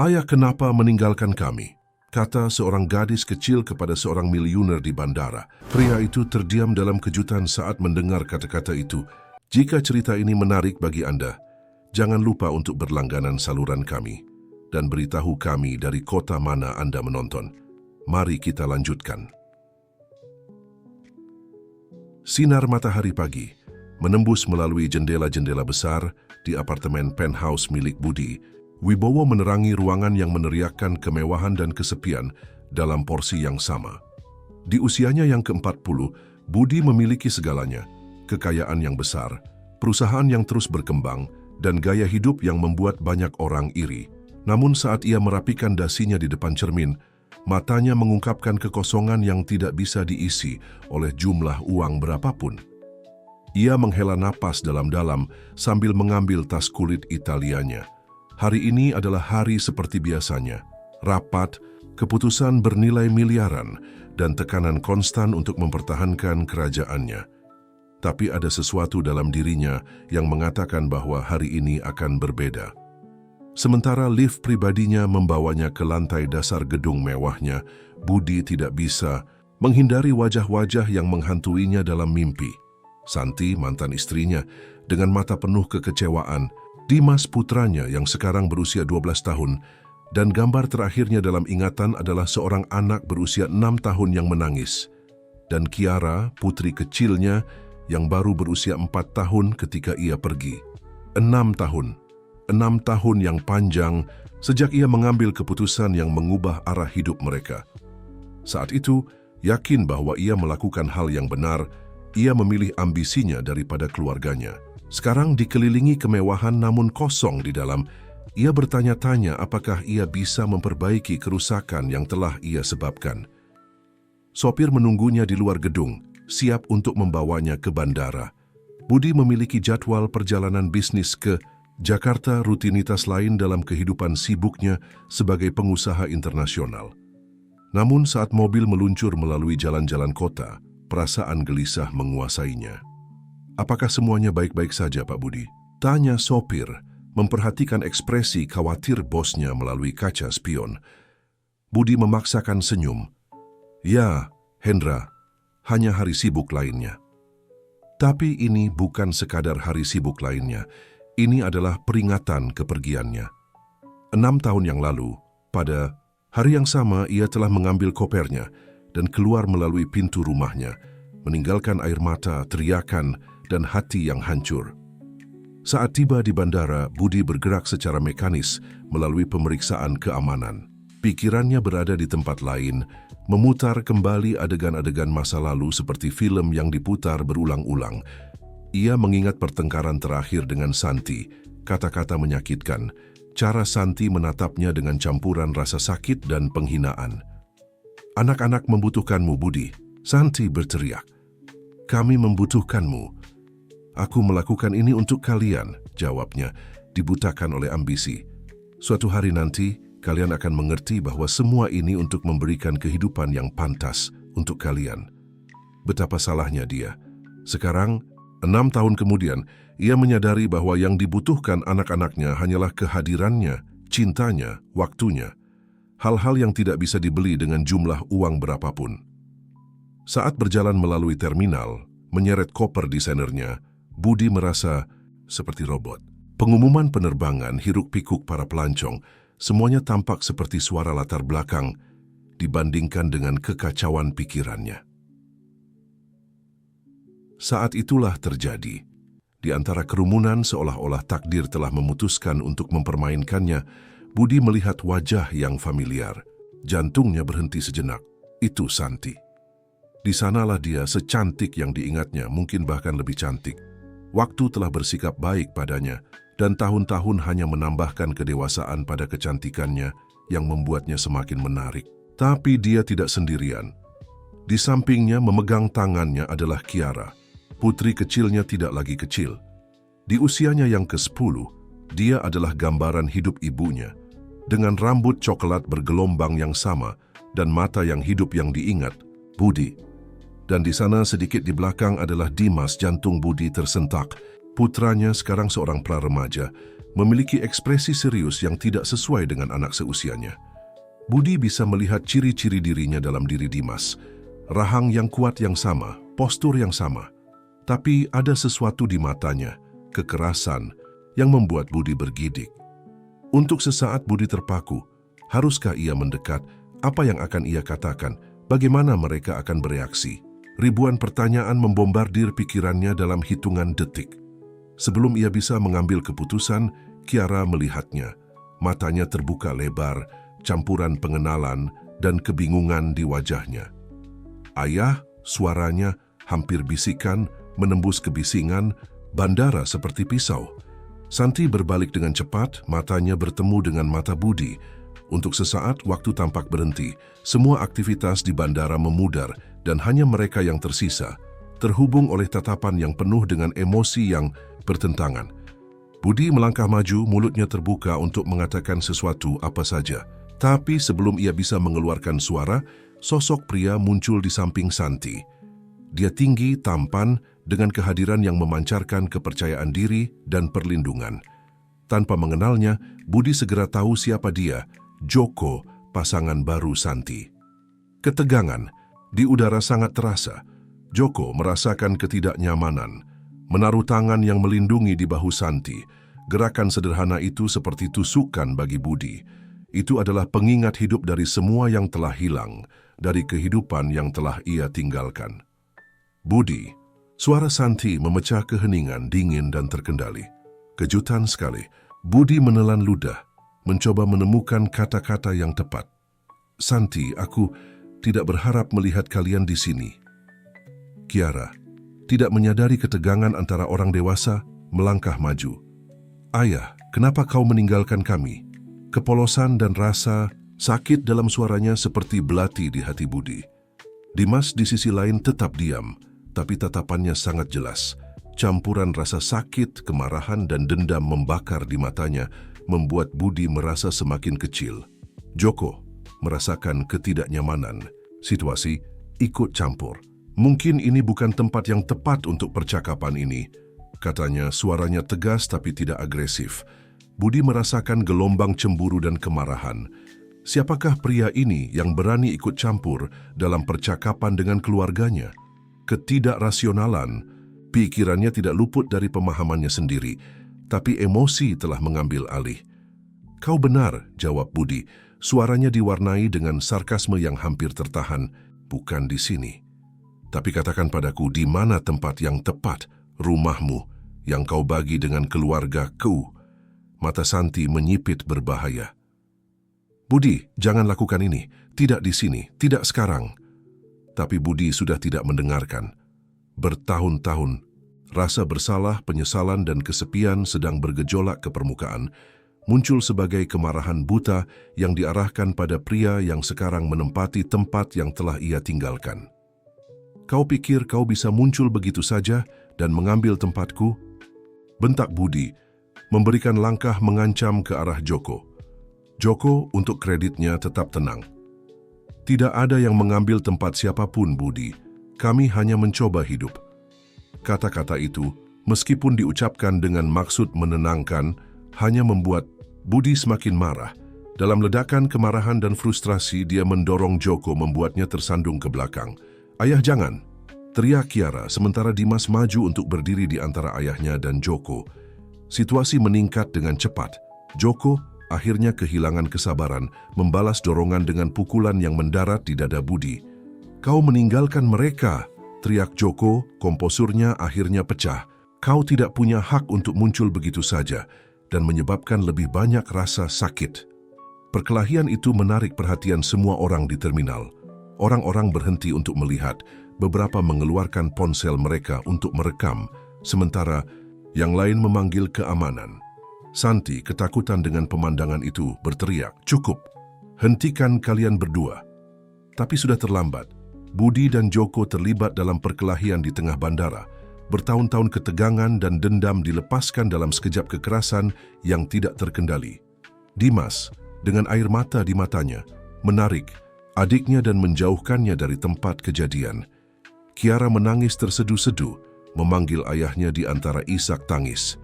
"Ayah kenapa meninggalkan kami?" kata seorang gadis kecil kepada seorang miliuner di bandara. Pria itu terdiam dalam kejutan saat mendengar kata-kata itu. Jika cerita ini menarik bagi Anda, jangan lupa untuk berlangganan saluran kami dan beritahu kami dari kota mana Anda menonton. Mari kita lanjutkan. Sinar matahari pagi menembus melalui jendela-jendela besar di apartemen penthouse milik Budi. Wibowo menerangi ruangan yang meneriakkan kemewahan dan kesepian dalam porsi yang sama. Di usianya yang ke-40, Budi memiliki segalanya, kekayaan yang besar, perusahaan yang terus berkembang, dan gaya hidup yang membuat banyak orang iri. Namun saat ia merapikan dasinya di depan cermin, matanya mengungkapkan kekosongan yang tidak bisa diisi oleh jumlah uang berapapun. Ia menghela napas dalam-dalam sambil mengambil tas kulit Italianya. Hari ini adalah hari seperti biasanya. Rapat, keputusan bernilai miliaran, dan tekanan konstan untuk mempertahankan kerajaannya. Tapi ada sesuatu dalam dirinya yang mengatakan bahwa hari ini akan berbeda. Sementara lift pribadinya membawanya ke lantai dasar gedung mewahnya, Budi tidak bisa menghindari wajah-wajah yang menghantuinya dalam mimpi. Santi, mantan istrinya, dengan mata penuh kekecewaan, Dimas putranya yang sekarang berusia 12 tahun, dan gambar terakhirnya dalam ingatan adalah seorang anak berusia 6 tahun yang menangis. Dan Kiara, putri kecilnya, yang baru berusia 4 tahun ketika ia pergi. 6 tahun. 6 tahun yang panjang sejak ia mengambil keputusan yang mengubah arah hidup mereka. Saat itu, yakin bahwa ia melakukan hal yang benar, ia memilih ambisinya daripada keluarganya. Sekarang dikelilingi kemewahan namun kosong di dalam, ia bertanya-tanya apakah ia bisa memperbaiki kerusakan yang telah ia sebabkan. Sopir menunggunya di luar gedung, siap untuk membawanya ke bandara. Budi memiliki jadwal perjalanan bisnis ke Jakarta, rutinitas lain dalam kehidupan sibuknya sebagai pengusaha internasional. Namun saat mobil meluncur melalui jalan-jalan kota, perasaan gelisah menguasainya. "Apakah semuanya baik-baik saja, Pak Budi?" tanya sopir, memperhatikan ekspresi khawatir bosnya melalui kaca spion. Budi memaksakan senyum. "Ya, Hendra, hanya hari sibuk lainnya." Tapi ini bukan sekadar hari sibuk lainnya, ini adalah peringatan kepergiannya. 6 tahun yang lalu, pada hari yang sama ia telah mengambil kopernya dan keluar melalui pintu rumahnya, meninggalkan air mata, teriakan, dan hati yang hancur. Saat tiba di bandara, Budi bergerak secara mekanis melalui pemeriksaan keamanan. Pikirannya berada di tempat lain, memutar kembali adegan-adegan masa lalu seperti film yang diputar berulang-ulang. Ia mengingat pertengkaran terakhir dengan Santi, kata-kata menyakitkan, cara Santi menatapnya dengan campuran rasa sakit dan penghinaan. "Anak-anak membutuhkanmu, Budi," Santi berteriak. "Kami membutuhkanmu." "Aku melakukan ini untuk kalian," jawabnya, dibutakan oleh ambisi. "Suatu hari nanti, kalian akan mengerti bahwa semua ini untuk memberikan kehidupan yang pantas untuk kalian." Betapa salahnya dia. Sekarang, 6 tahun kemudian, ia menyadari bahwa yang dibutuhkan anak-anaknya hanyalah kehadirannya, cintanya, waktunya. Hal-hal yang tidak bisa dibeli dengan jumlah uang berapapun. Saat berjalan melalui terminal, menyeret koper desainernya, Budi merasa seperti robot. Pengumuman penerbangan, hiruk-pikuk para pelancong, semuanya tampak seperti suara latar belakang dibandingkan dengan kekacauan pikirannya. Saat itulah terjadi. Di antara kerumunan seolah-olah takdir telah memutuskan untuk mempermainkannya, Budi melihat wajah yang familiar. Jantungnya berhenti sejenak. Itu Santi. Di sanalah dia secantik yang diingatnya, mungkin bahkan lebih cantik. Waktu telah bersikap baik padanya, dan tahun-tahun hanya menambahkan kedewasaan pada kecantikannya yang membuatnya semakin menarik. Tapi dia tidak sendirian. Di sampingnya memegang tangannya adalah Kiara. Putri kecilnya tidak lagi kecil. Di usianya yang ke-10, dia adalah gambaran hidup ibunya. Dengan rambut coklat bergelombang yang sama dan mata yang hidup yang diingat, Budi. Dan di sana sedikit di belakang adalah Dimas, jantung Budi tersentak. Putranya sekarang seorang pra-remaja, memiliki ekspresi serius yang tidak sesuai dengan anak seusianya. Budi bisa melihat ciri-ciri dirinya dalam diri Dimas. Rahang yang kuat yang sama, postur yang sama. Tapi ada sesuatu di matanya, kekerasan, yang membuat Budi bergidik. Untuk sesaat Budi terpaku. Haruskah ia mendekat? Apa yang akan ia katakan? Bagaimana mereka akan bereaksi? Ribuan pertanyaan membombardir pikirannya dalam hitungan detik. Sebelum ia bisa mengambil keputusan, Kiara melihatnya. Matanya terbuka lebar, campuran pengenalan dan kebingungan di wajahnya. Ayah, suaranya hampir bisikan, menembus kebisingan, bandara seperti pisau. Santi berbalik dengan cepat, matanya bertemu dengan mata Budi. Untuk sesaat, waktu tampak berhenti. Semua aktivitas di bandara memudar dan hanya mereka yang tersisa, terhubung oleh tatapan yang penuh dengan emosi yang bertentangan. Budi melangkah maju, mulutnya terbuka untuk mengatakan sesuatu apa saja. Tapi sebelum ia bisa mengeluarkan suara, sosok pria muncul di samping Santi. Dia tinggi, tampan, dengan kehadiran yang memancarkan kepercayaan diri dan perlindungan. Tanpa mengenalnya, Budi segera tahu siapa dia, Joko, pasangan baru Santi. Ketegangan di udara sangat terasa. Joko merasakan ketidaknyamanan, menaruh tangan yang melindungi di bahu Santi. Gerakan sederhana itu seperti tusukan bagi Budi. Itu adalah pengingat hidup dari semua yang telah hilang, dari kehidupan yang telah ia tinggalkan. Budi, suara Santi memecah keheningan dingin dan terkendali. Kejutan sekali, Budi menelan ludah, mencoba menemukan kata-kata yang tepat. Santi, aku tidak berharap melihat kalian di sini. Kiara, tidak menyadari ketegangan antara orang dewasa, melangkah maju. Ayah, kenapa kau meninggalkan kami? Kepolosan dan rasa sakit dalam suaranya seperti belati di hati Budi. Dimas di sisi lain tetap diam, tapi tatapannya sangat jelas. Campuran rasa sakit, kemarahan, dan dendam membakar di matanya, membuat Budi merasa semakin kecil. Joko merasakan ketidaknyamanan. Situasi ikut campur. Mungkin ini bukan tempat yang tepat untuk percakapan ini, katanya, suaranya tegas tapi tidak agresif. Budi merasakan gelombang cemburu dan kemarahan. Siapakah pria ini yang berani ikut campur dalam percakapan dengan keluarganya? Ketidakrasionalan, pikirannya tidak luput dari pemahamannya sendiri, tapi emosi telah mengambil alih. Kau benar, jawab Budi. Suaranya diwarnai dengan sarkasme yang hampir tertahan. Bukan di sini. Tapi katakan padaku, di mana tempat yang tepat, rumahmu, yang kau bagi dengan keluargaku? Mata Santi menyipit berbahaya. Budi, jangan lakukan ini. Tidak di sini, tidak sekarang. Tapi Budi sudah tidak mendengarkan. Bertahun-tahun, rasa bersalah, penyesalan, dan kesepian sedang bergejolak ke permukaan, muncul sebagai kemarahan buta yang diarahkan pada pria yang sekarang menempati tempat yang telah ia tinggalkan. Kau pikir kau bisa muncul begitu saja dan mengambil tempatku? Bentak Budi, memberikan langkah mengancam ke arah Joko. Joko, untuk kreditnya, tetap tenang. Tidak ada yang mengambil tempat siapapun, Budi. Kami hanya mencoba hidup. Kata-kata itu, meskipun diucapkan dengan maksud menenangkan, hanya membuat Budi semakin marah. Dalam ledakan kemarahan dan frustrasi, dia mendorong Joko, membuatnya tersandung ke belakang. Ayah, jangan! Teriak Kiara, sementara Dimas maju untuk berdiri di antara ayahnya dan Joko. Situasi meningkat dengan cepat. Joko akhirnya kehilangan kesabaran, membalas dorongan dengan pukulan yang mendarat di dada Budi. Kau meninggalkan mereka, teriak Joko, komposurnya akhirnya pecah. Kau tidak punya hak untuk muncul begitu saja, dan menyebabkan lebih banyak rasa sakit. Perkelahian itu menarik perhatian semua orang di terminal. Orang-orang berhenti untuk melihat, beberapa mengeluarkan ponsel mereka untuk merekam, sementara yang lain memanggil keamanan. Santi, ketakutan dengan pemandangan itu, berteriak, "Cukup! Hentikan kalian berdua!" Tapi sudah terlambat. Budi dan Joko terlibat dalam perkelahian di tengah bandara. Bertahun-tahun ketegangan dan dendam dilepaskan dalam sekejap kekerasan yang tidak terkendali. Dimas, dengan air mata di matanya, menarik adiknya dan menjauhkannya dari tempat kejadian. Kiara menangis terseduh-seduh, memanggil ayahnya di antara isak tangis.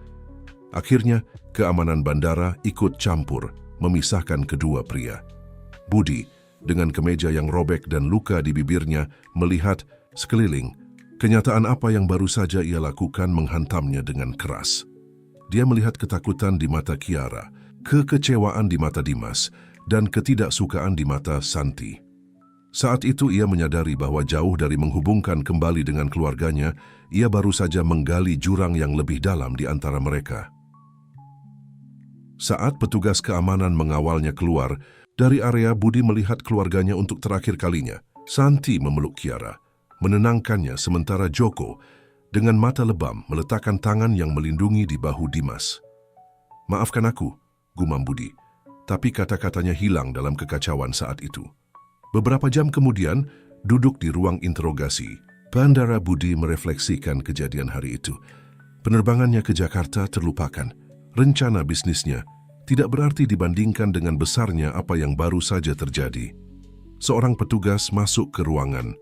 Akhirnya, Keamanan bandara ikut campur, memisahkan kedua pria. Budi, dengan kemeja yang robek dan luka di bibirnya, melihat sekeliling. Kenyataan apa yang baru saja ia lakukan menghantamnya dengan keras. Dia melihat ketakutan di mata Kiara, kekecewaan di mata Dimas, dan ketidaksukaan di mata Santi. Saat itu ia menyadari bahwa jauh dari menghubungkan kembali dengan keluarganya, ia baru saja menggali jurang yang lebih dalam di antara mereka. Saat petugas keamanan mengawalnya keluar dari area, Budi melihat keluarganya untuk terakhir kalinya. Santi memeluk Kiara, menenangkannya sementara Joko dengan mata lebam meletakkan tangan yang melindungi di bahu Dimas. "Maafkan aku," gumam Budi, tapi kata-katanya hilang dalam kekacauan saat itu. Beberapa jam kemudian, duduk di ruang interogasi, Bandara Budi merefleksikan kejadian hari itu. Penerbangannya ke Jakarta terlupakan. Rencana bisnisnya tidak berarti dibandingkan dengan besarnya apa yang baru saja terjadi. Seorang petugas masuk ke ruangan.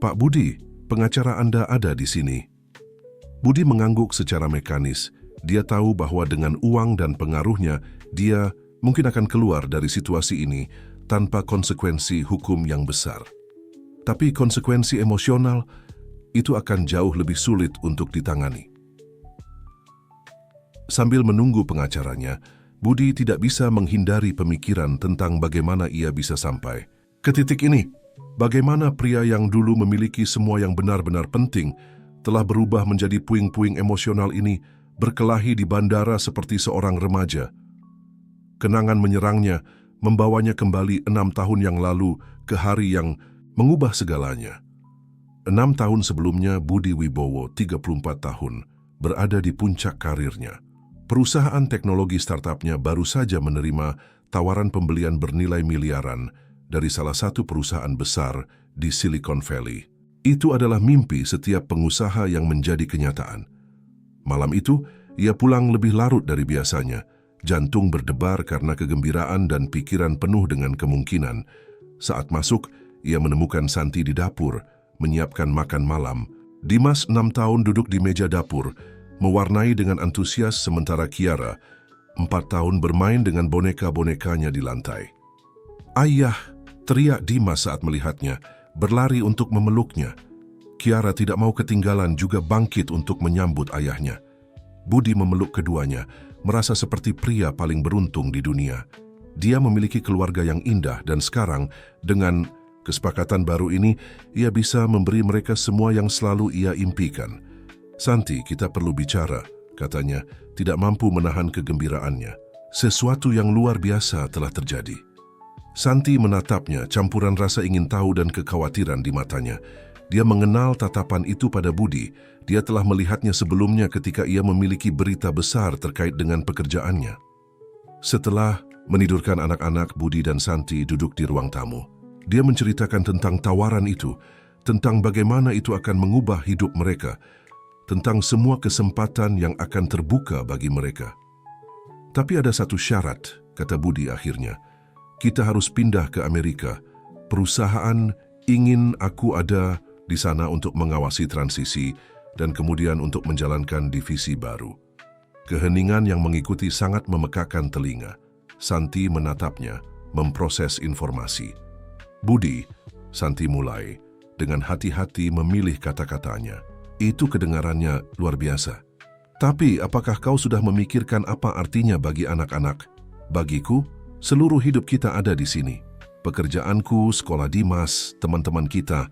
"Pak Budi, pengacara Anda ada di sini." Budi mengangguk secara mekanis. Dia tahu bahwa dengan uang dan pengaruhnya, dia mungkin akan keluar dari situasi ini tanpa konsekuensi hukum yang besar. Tapi konsekuensi emosional itu akan jauh lebih sulit untuk ditangani. Sambil menunggu pengacaranya, Budi tidak bisa menghindari pemikiran tentang bagaimana ia bisa sampai ke titik ini. Bagaimana pria yang dulu memiliki semua yang benar-benar penting telah berubah menjadi puing-puing emosional ini, berkelahi di bandara seperti seorang remaja. Kenangan menyerangnya, membawanya kembali 6 tahun yang lalu ke hari yang mengubah segalanya. 6 tahun sebelumnya, Budi Wibowo, 34 tahun, berada di puncak karirnya. Perusahaan teknologi startupnya baru saja menerima tawaran pembelian bernilai miliaran dari salah satu perusahaan besar di Silicon Valley. Itu adalah mimpi setiap pengusaha yang menjadi kenyataan. Malam itu, ia pulang lebih larut dari biasanya. Jantung berdebar karena kegembiraan dan pikiran penuh dengan kemungkinan. Saat masuk, ia menemukan Santi di dapur, menyiapkan makan malam. Dimas 6 tahun duduk di meja dapur, mewarnai dengan antusias sementara Kiara 4 tahun bermain dengan boneka-bonekanya di lantai. "Ayah!" teriak Dimas saat melihatnya, berlari untuk memeluknya. Kiara tidak mau ketinggalan, juga bangkit untuk menyambut ayahnya. Budi memeluk keduanya, merasa seperti pria paling beruntung di dunia. Dia memiliki keluarga yang indah dan sekarang, dengan kesepakatan baru ini, ia bisa memberi mereka semua yang selalu ia impikan. "Santi, kita perlu bicara," katanya, tidak mampu menahan kegembiraannya. Sesuatu yang luar biasa telah terjadi. Santi menatapnya, campuran rasa ingin tahu dan kekhawatiran di matanya. Dia mengenal tatapan itu pada Budi. Dia telah melihatnya sebelumnya ketika ia memiliki berita besar terkait dengan pekerjaannya. Setelah menidurkan anak-anak, Budi dan Santi duduk di ruang tamu. Dia menceritakan tentang tawaran itu, tentang bagaimana itu akan mengubah hidup mereka, tentang semua kesempatan yang akan terbuka bagi mereka. "Tapi ada satu syarat," kata Budi akhirnya. "Kita harus pindah ke Amerika. Perusahaan ingin aku ada di sana untuk mengawasi transisi dan kemudian untuk menjalankan divisi baru." Keheningan yang mengikuti sangat memekakan telinga. Santi menatapnya, memproses informasi. "Budi," Santi mulai, dengan hati-hati memilih kata-katanya. Itu kedengarannya luar biasa. "Tapi apakah kau sudah memikirkan apa artinya bagi anak-anak? Bagiku, seluruh hidup kita ada di sini. Pekerjaanku, sekolah Dimas, teman-teman kita,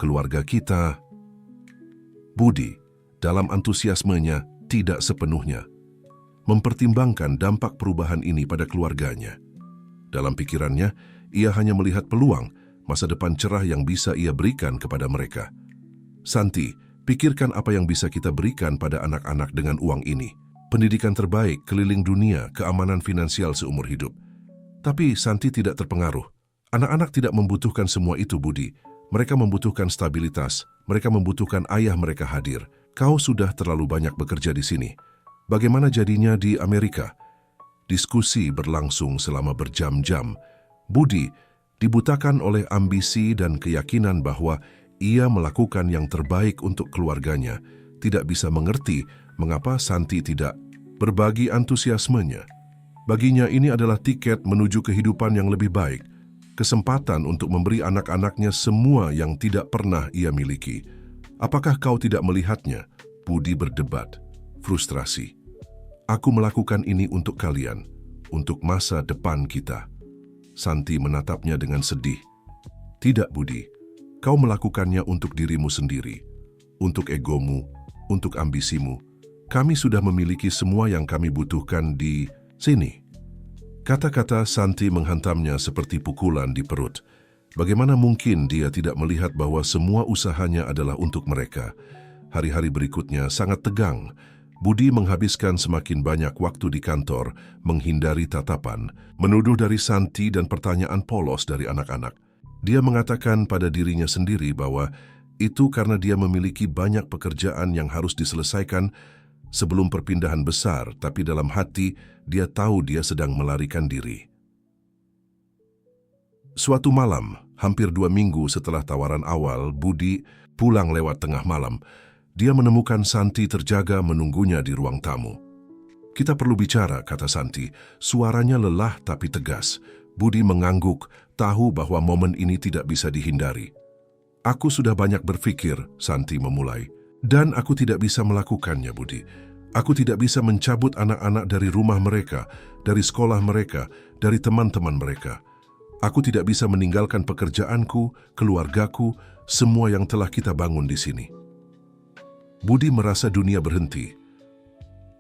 keluarga kita." Budi, dalam antusiasmenya, tidak sepenuhnya mempertimbangkan dampak perubahan ini pada keluarganya. Dalam pikirannya, ia hanya melihat peluang, masa depan cerah yang bisa ia berikan kepada mereka. "Santi, pikirkan apa yang bisa kita berikan pada anak-anak dengan uang ini. Pendidikan terbaik, keliling dunia, keamanan finansial seumur hidup." Tapi Santi tidak terpengaruh. Anak-anak tidak membutuhkan semua itu, Budi. Mereka membutuhkan stabilitas. Mereka membutuhkan ayah mereka hadir. Kau sudah terlalu banyak bekerja di sini. Bagaimana jadinya di Amerika? Diskusi berlangsung selama berjam-jam. Budi dibutakan oleh ambisi dan keyakinan bahwa ia melakukan yang terbaik untuk keluarganya. Tidak bisa mengerti mengapa Santi tidak berbagi antusiasmenya. Baginya ini adalah tiket menuju kehidupan yang lebih baik, kesempatan untuk memberi anak-anaknya semua yang tidak pernah ia miliki. Apakah kau tidak melihatnya? Budi berdebat, frustrasi. Aku melakukan ini untuk kalian, untuk masa depan kita. Santi menatapnya dengan sedih. Tidak, Budi. Kau melakukannya untuk dirimu sendiri, untuk egomu, untuk ambisimu. Kami sudah memiliki semua yang kami butuhkan di sini. Kata-kata Santi menghantamnya seperti pukulan di perut. Bagaimana mungkin dia tidak melihat bahwa semua usahanya adalah untuk mereka? Hari-hari berikutnya sangat tegang. Budi menghabiskan semakin banyak waktu di kantor, menghindari tatapan, menuduh dari Santi dan pertanyaan polos dari anak-anak. Dia mengatakan pada dirinya sendiri bahwa itu karena dia memiliki banyak pekerjaan yang harus diselesaikan sebelum perpindahan besar, tapi dalam hati dia tahu dia sedang melarikan diri. Suatu malam, hampir 2 minggu setelah tawaran awal, Budi pulang lewat tengah malam. Dia menemukan Santi terjaga menunggunya di ruang tamu. Kita perlu bicara, kata Santi. Suaranya lelah tapi tegas. Budi mengangguk, tahu bahwa momen ini tidak bisa dihindari. Aku sudah banyak berpikir, Santi memulai. Dan aku tidak bisa melakukannya, Budi. Aku tidak bisa mencabut anak-anak dari rumah mereka, dari sekolah mereka, dari teman-teman mereka. Aku tidak bisa meninggalkan pekerjaanku, keluargaku, semua yang telah kita bangun di sini. Budi merasa dunia berhenti.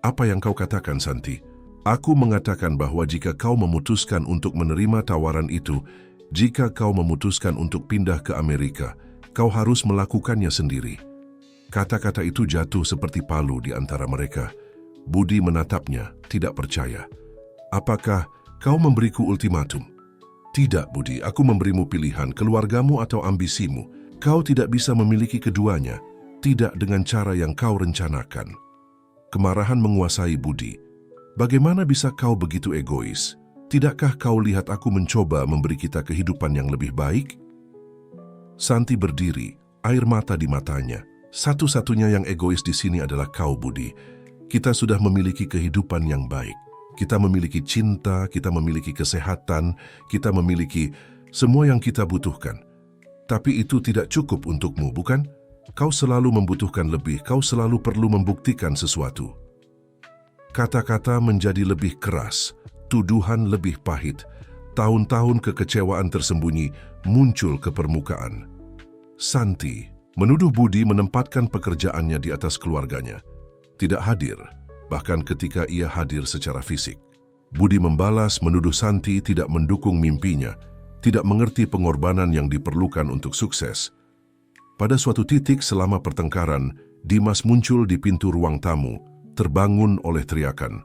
Apa yang kau katakan, Santi? Aku mengatakan bahwa jika kau memutuskan untuk menerima tawaran itu, jika kau memutuskan untuk pindah ke Amerika, kau harus melakukannya sendiri. Kata-kata itu jatuh seperti palu di antara mereka. Budi menatapnya, tidak percaya. Apakah kau memberiku ultimatum? Tidak, Budi, aku memberimu pilihan, keluargamu atau ambisimu. Kau tidak bisa memiliki keduanya, tidak dengan cara yang kau rencanakan. Kemarahan menguasai Budi. Bagaimana bisa kau begitu egois? Tidakkah kau lihat aku mencoba memberi kita kehidupan yang lebih baik? Santi berdiri, air mata di matanya. Satu-satunya yang egois di sini adalah kau, Budi. Kita sudah memiliki kehidupan yang baik. Kita memiliki cinta, kita memiliki kesehatan, kita memiliki semua yang kita butuhkan. Tapi itu tidak cukup untukmu, bukan? Kau selalu membutuhkan lebih, kau selalu perlu membuktikan sesuatu. Kata-kata menjadi lebih keras, tuduhan lebih pahit. Tahun-tahun kekecewaan tersembunyi muncul ke permukaan. Santi menuduh Budi menempatkan pekerjaannya di atas keluarganya. Tidak hadir, bahkan ketika ia hadir secara fisik. Budi membalas menuduh Santi tidak mendukung mimpinya, tidak mengerti pengorbanan yang diperlukan untuk sukses. Pada suatu titik selama pertengkaran, Dimas muncul di pintu ruang tamu, terbangun oleh teriakan.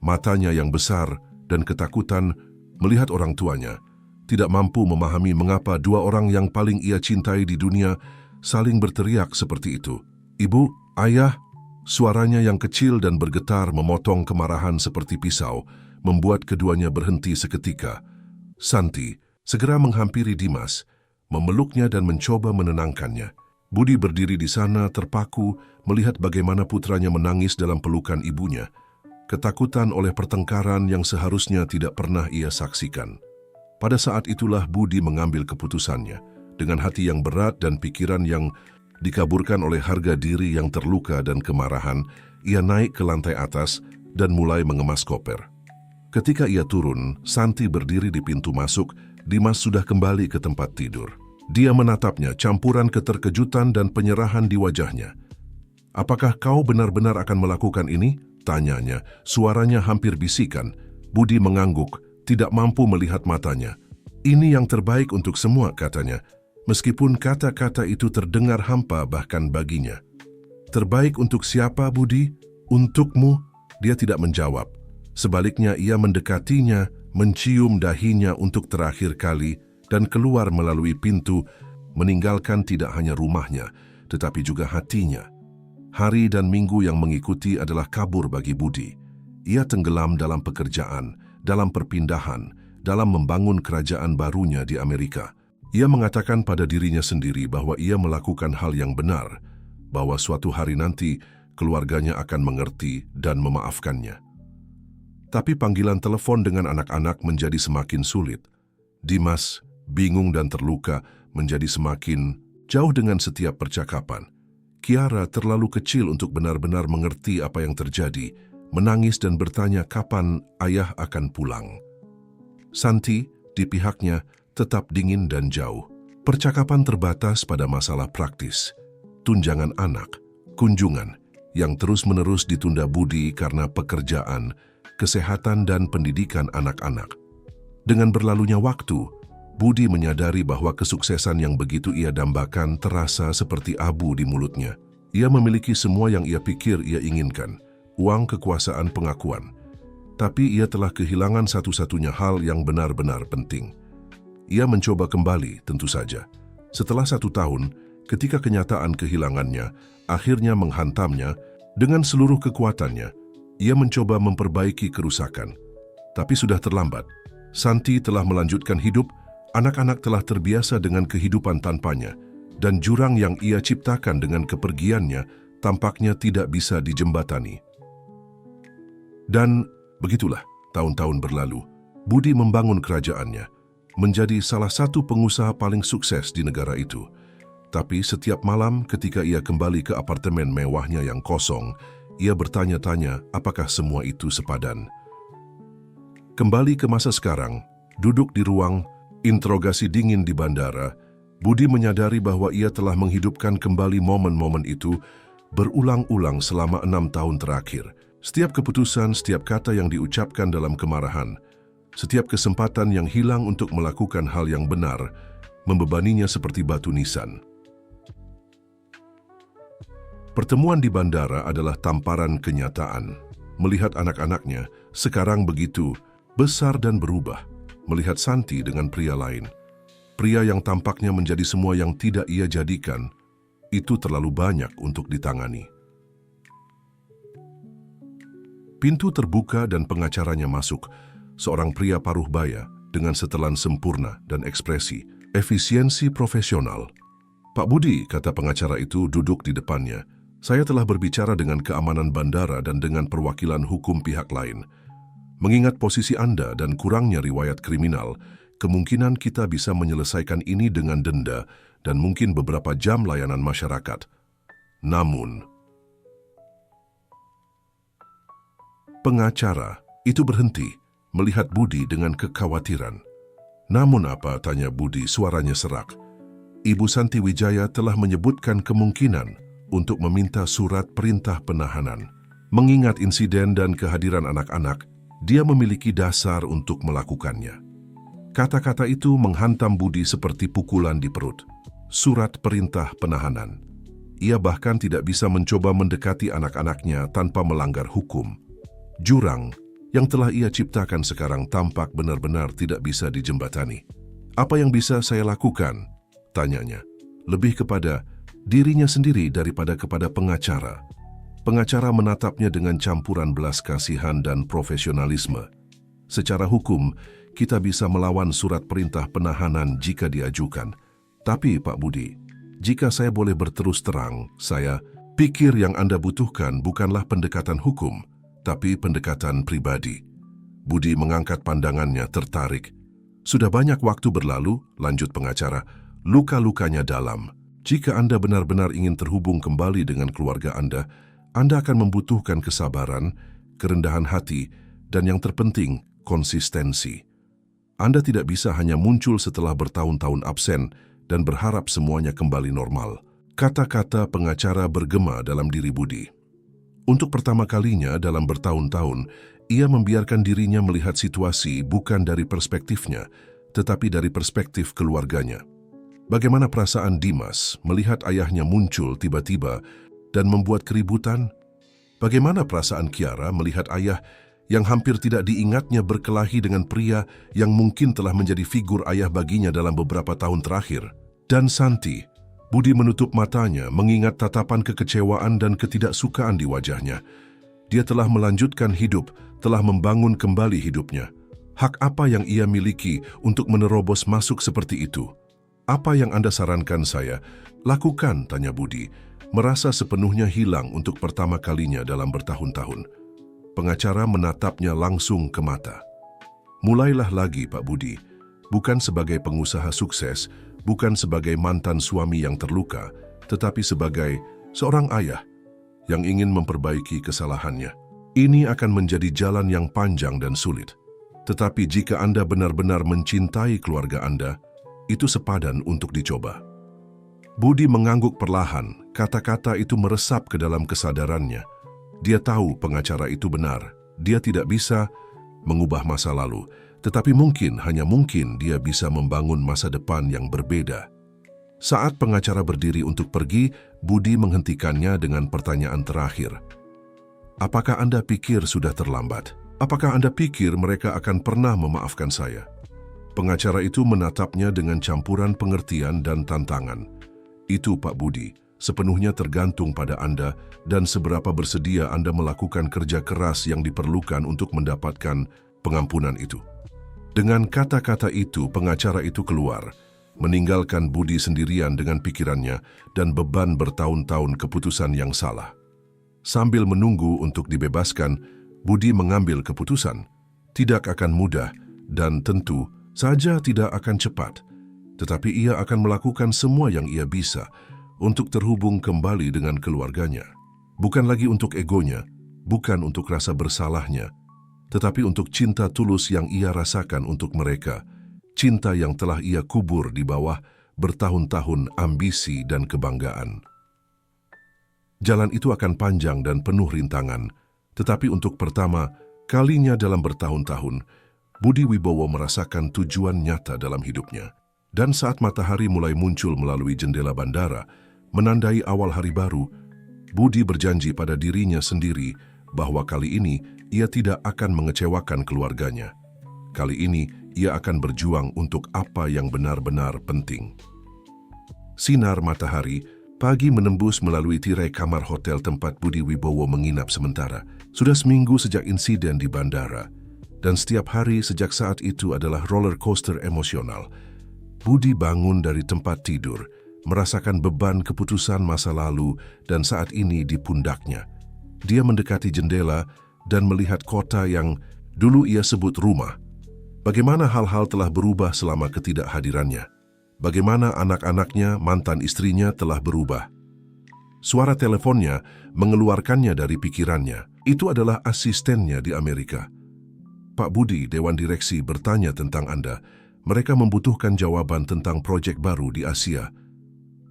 Matanya yang besar dan ketakutan melihat orang tuanya, tidak mampu memahami mengapa 2 orang yang paling ia cintai di dunia saling berteriak seperti itu. Ibu, ayah, suaranya yang kecil dan bergetar memotong kemarahan seperti pisau, membuat keduanya berhenti seketika. Santi segera menghampiri Dimas, memeluknya dan mencoba menenangkannya. Budi berdiri di sana terpaku melihat bagaimana putranya menangis dalam pelukan ibunya, ketakutan oleh pertengkaran yang seharusnya tidak pernah ia saksikan. Pada saat itulah Budi mengambil keputusannya. Dengan hati yang berat dan pikiran yang dikaburkan oleh harga diri yang terluka dan kemarahan, ia naik ke lantai atas dan mulai mengemas koper. Ketika ia turun, Santi berdiri di pintu masuk. Dimas sudah kembali ke tempat tidur. Dia menatapnya, campuran keterkejutan dan penyerahan di wajahnya. Apakah kau benar-benar akan melakukan ini? Tanyanya, suaranya hampir bisikan. Budi mengangguk, tidak mampu melihat matanya. Ini yang terbaik untuk semua, katanya. Meskipun kata-kata itu terdengar hampa bahkan baginya. Terbaik untuk siapa, Budi? Untukmu? Dia tidak menjawab. Sebaliknya ia mendekatinya, mencium dahinya untuk terakhir kali dan keluar melalui pintu, meninggalkan tidak hanya rumahnya, tetapi juga hatinya. Hari dan minggu yang mengikuti adalah kabur bagi Budi. Ia tenggelam dalam pekerjaan, dalam perpindahan, dalam membangun kerajaan barunya di Amerika. Ia mengatakan pada dirinya sendiri bahwa ia melakukan hal yang benar, bahwa suatu hari nanti keluarganya akan mengerti dan memaafkannya. Tapi panggilan telepon dengan anak-anak menjadi semakin sulit. Dimas, bingung dan terluka, menjadi semakin jauh dengan setiap percakapan. Kiara terlalu kecil untuk benar-benar mengerti apa yang terjadi, menangis dan bertanya kapan ayah akan pulang. Santi, di pihaknya, tetap dingin dan jauh. Percakapan terbatas pada masalah praktis. Tunjangan anak, kunjungan, yang terus-menerus ditunda Budi karena pekerjaan, kesehatan dan pendidikan anak-anak. Dengan berlalunya waktu, Budi menyadari bahwa kesuksesan yang begitu ia dambakan terasa seperti abu di mulutnya. Ia memiliki semua yang ia pikir ia inginkan, uang, kekuasaan, pengakuan. Tapi ia telah kehilangan satu-satunya hal yang benar-benar penting. Ia mencoba kembali, tentu saja. Setelah 1 tahun, ketika kenyataan kehilangannya akhirnya menghantamnya, dengan seluruh kekuatannya, ia mencoba memperbaiki kerusakan. Tapi sudah terlambat. Santi telah melanjutkan hidup, anak-anak telah terbiasa dengan kehidupan tanpanya, dan jurang yang ia ciptakan dengan kepergiannya tampaknya tidak bisa dijembatani. Dan begitulah, tahun-tahun berlalu, Budi membangun kerajaannya, menjadi salah satu pengusaha paling sukses di negara itu. Tapi setiap malam ketika ia kembali ke apartemen mewahnya yang kosong, ia bertanya-tanya apakah semua itu sepadan. Kembali ke masa sekarang, duduk di ruang interogasi dingin di bandara, Budi menyadari bahwa ia telah menghidupkan kembali momen-momen itu berulang-ulang selama 6 tahun terakhir. Setiap keputusan, setiap kata yang diucapkan dalam kemarahan, setiap kesempatan yang hilang untuk melakukan hal yang benar, membebaninya seperti batu nisan. Pertemuan di bandara adalah tamparan kenyataan. Melihat anak-anaknya sekarang begitu besar dan berubah. Melihat Santi dengan pria lain. Pria yang tampaknya menjadi semua yang tidak ia jadikan. Itu terlalu banyak untuk ditangani. Pintu terbuka dan pengacaranya masuk. Seorang pria paruh baya dengan setelan sempurna dan ekspresi efisiensi profesional. "Pak Budi," kata pengacara itu duduk di depannya. "Saya telah berbicara dengan keamanan bandara dan dengan perwakilan hukum pihak lain. Mengingat posisi Anda dan kurangnya riwayat kriminal, kemungkinan kita bisa menyelesaikan ini dengan denda dan mungkin beberapa jam layanan masyarakat. Namun..." Pengacara itu berhenti, melihat Budi dengan kekhawatiran. "Namun apa?" tanya Budi, suaranya serak. "Ibu Santi Wijaya telah menyebutkan kemungkinan untuk meminta surat perintah penahanan. Mengingat insiden dan kehadiran anak-anak, dia memiliki dasar untuk melakukannya." Kata-kata itu menghantam Budi seperti pukulan di perut. Surat perintah penahanan. Ia bahkan tidak bisa mencoba mendekati anak-anaknya tanpa melanggar hukum. Jurang yang telah ia ciptakan sekarang tampak benar-benar tidak bisa dijembatani. "Apa yang bisa saya lakukan?" tanyanya. Lebih kepada dirinya sendiri daripada kepada pengacara. Pengacara menatapnya dengan campuran belas kasihan dan profesionalisme. "Secara hukum, kita bisa melawan surat perintah penahanan jika diajukan. Tapi Pak Budi, jika saya boleh berterus terang, saya pikir yang Anda butuhkan bukanlah pendekatan hukum, tapi pendekatan pribadi." Budi mengangkat pandangannya tertarik. "Sudah banyak waktu berlalu," lanjut pengacara, "luka-lukanya dalam. Jika Anda benar-benar ingin terhubung kembali dengan keluarga Anda akan membutuhkan kesabaran, kerendahan hati, dan yang terpenting, konsistensi. Anda tidak bisa hanya muncul setelah bertahun-tahun absen dan berharap semuanya kembali normal." Kata-kata pengacara bergema dalam diri Budi. Untuk pertama kalinya dalam bertahun-tahun, ia membiarkan dirinya melihat situasi bukan dari perspektifnya, tetapi dari perspektif keluarganya. Bagaimana perasaan Dimas melihat ayahnya muncul tiba-tiba dan membuat keributan? Bagaimana perasaan Kiara melihat ayah yang hampir tidak diingatnya berkelahi dengan pria yang mungkin telah menjadi figur ayah baginya dalam beberapa tahun terakhir? Dan Santi, Budi menutup matanya mengingat tatapan kekecewaan dan ketidaksukaan di wajahnya. Dia telah melanjutkan hidup, telah membangun kembali hidupnya. Hak apa yang ia miliki untuk menerobos masuk seperti itu? "Apa yang Anda sarankan saya lakukan?" tanya Budi, merasa sepenuhnya hilang untuk pertama kalinya dalam bertahun-tahun. Pengacara menatapnya langsung ke mata. Mulailah lagi, Pak Budi. Bukan sebagai pengusaha sukses, bukan sebagai mantan suami yang terluka, tetapi sebagai seorang ayah yang ingin memperbaiki kesalahannya. Ini akan menjadi jalan yang panjang dan sulit. Tetapi jika Anda benar-benar mencintai keluarga Anda, itu sepadan untuk dicoba. Budi mengangguk perlahan, kata-kata itu meresap ke dalam kesadarannya. Dia tahu pengacara itu benar. Dia tidak bisa mengubah masa lalu, tetapi mungkin, hanya mungkin dia bisa membangun masa depan yang berbeda. Saat pengacara berdiri untuk pergi, Budi menghentikannya dengan pertanyaan terakhir. Apakah Anda pikir sudah terlambat? Apakah Anda pikir mereka akan pernah memaafkan saya? Pengacara itu menatapnya dengan campuran pengertian dan tantangan. Itu, Pak Budi, sepenuhnya tergantung pada Anda dan seberapa bersedia Anda melakukan kerja keras yang diperlukan untuk mendapatkan pengampunan itu. Dengan kata-kata itu, pengacara itu keluar, meninggalkan Budi sendirian dengan pikirannya dan beban bertahun-tahun keputusan yang salah. Sambil menunggu untuk dibebaskan, Budi mengambil keputusan. Tidak akan mudah dan tentu saja tidak akan cepat, tetapi ia akan melakukan semua yang ia bisa untuk terhubung kembali dengan keluarganya. Bukan lagi untuk egonya, bukan untuk rasa bersalahnya, tetapi untuk cinta tulus yang ia rasakan untuk mereka, cinta yang telah ia kubur di bawah bertahun-tahun ambisi dan kebanggaan. Jalan itu akan panjang dan penuh rintangan, tetapi untuk pertama kalinya dalam bertahun-tahun, Budi Wibowo merasakan tujuan nyata dalam hidupnya. Dan saat matahari mulai muncul melalui jendela bandara, menandai awal hari baru, Budi berjanji pada dirinya sendiri bahwa kali ini ia tidak akan mengecewakan keluarganya. Kali ini ia akan berjuang untuk apa yang benar-benar penting. Sinar matahari pagi menembus melalui tirai kamar hotel tempat Budi Wibowo menginap sementara. Sudah seminggu sejak insiden di bandara, dan setiap hari sejak saat itu adalah roller coaster emosional. Budi bangun dari tempat tidur, merasakan beban keputusan masa lalu dan saat ini di pundaknya. Dia mendekati jendela dan melihat kota yang dulu ia sebut rumah. Bagaimana hal-hal telah berubah selama ketidakhadirannya. Bagaimana anak-anaknya, mantan istrinya telah berubah. Suara teleponnya mengeluarkannya dari pikirannya. Itu adalah asistennya di Amerika. Pak Budi, Dewan Direksi bertanya tentang Anda. Mereka membutuhkan jawaban tentang proyek baru di Asia.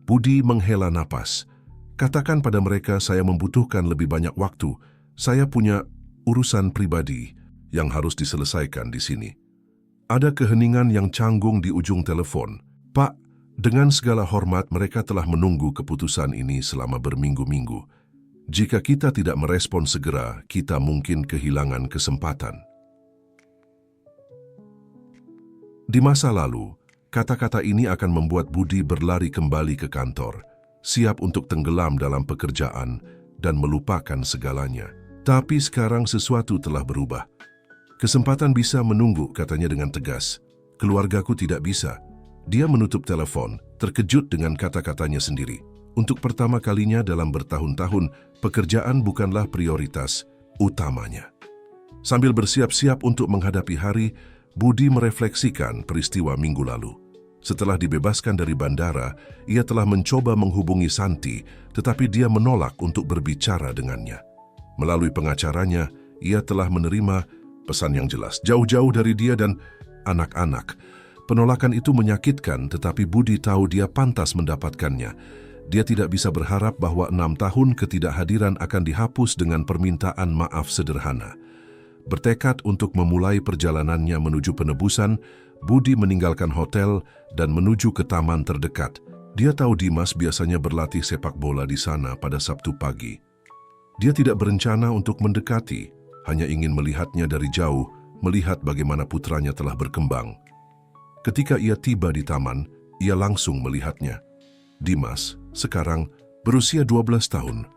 Budi menghela napas. Katakan pada mereka saya membutuhkan lebih banyak waktu. Saya punya urusan pribadi yang harus diselesaikan di sini. Ada keheningan yang canggung di ujung telepon. Pak, dengan segala hormat mereka telah menunggu keputusan ini selama berminggu-minggu. Jika kita tidak merespon segera, kita mungkin kehilangan kesempatan. Di masa lalu, kata-kata ini akan membuat Budi berlari kembali ke kantor, siap untuk tenggelam dalam pekerjaan dan melupakan segalanya. Tapi sekarang sesuatu telah berubah. Kesempatan bisa menunggu, katanya dengan tegas. Keluargaku tidak bisa. Dia menutup telepon, terkejut dengan kata-katanya sendiri. Untuk pertama kalinya dalam bertahun-tahun, pekerjaan bukanlah prioritas utamanya. Sambil bersiap-siap untuk menghadapi hari, Budi merefleksikan peristiwa minggu lalu. Setelah dibebaskan dari bandara, ia telah mencoba menghubungi Santi, tetapi dia menolak untuk berbicara dengannya. Melalui pengacaranya, ia telah menerima pesan yang jelas, jauh-jauh dari dia dan anak-anak. Penolakan itu menyakitkan, tetapi Budi tahu dia pantas mendapatkannya. Dia tidak bisa berharap bahwa 6 tahun ketidakhadiran akan dihapus dengan permintaan maaf sederhana. Bertekad untuk memulai perjalanannya menuju penebusan, Budi meninggalkan hotel dan menuju ke taman terdekat. Dia tahu Dimas biasanya berlatih sepak bola di sana pada Sabtu pagi. Dia tidak berencana untuk mendekati, hanya ingin melihatnya dari jauh, melihat bagaimana putranya telah berkembang. Ketika ia tiba di taman, ia langsung melihatnya. Dimas, sekarang berusia 12 tahun,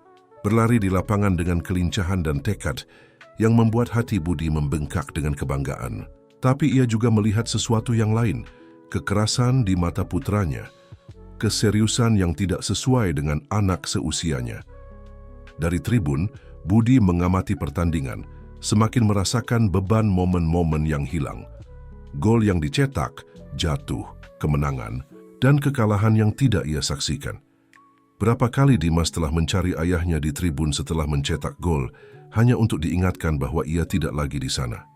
berlari di lapangan dengan kelincahan dan tekad yang membuat hati Budi membengkak dengan kebanggaan. Tapi ia juga melihat sesuatu yang lain, kekerasan di mata putranya, keseriusan yang tidak sesuai dengan anak seusianya. Dari tribun, Budi mengamati pertandingan. semakin merasakan beban momen-momen yang hilang. Gol yang dicetak, jatuh, kemenangan, dan kekalahan yang tidak ia saksikan. Berapa kali Dimas telah mencari ayahnya di tribun setelah mencetak gol, hanya untuk diingatkan bahwa ia tidak lagi di sana.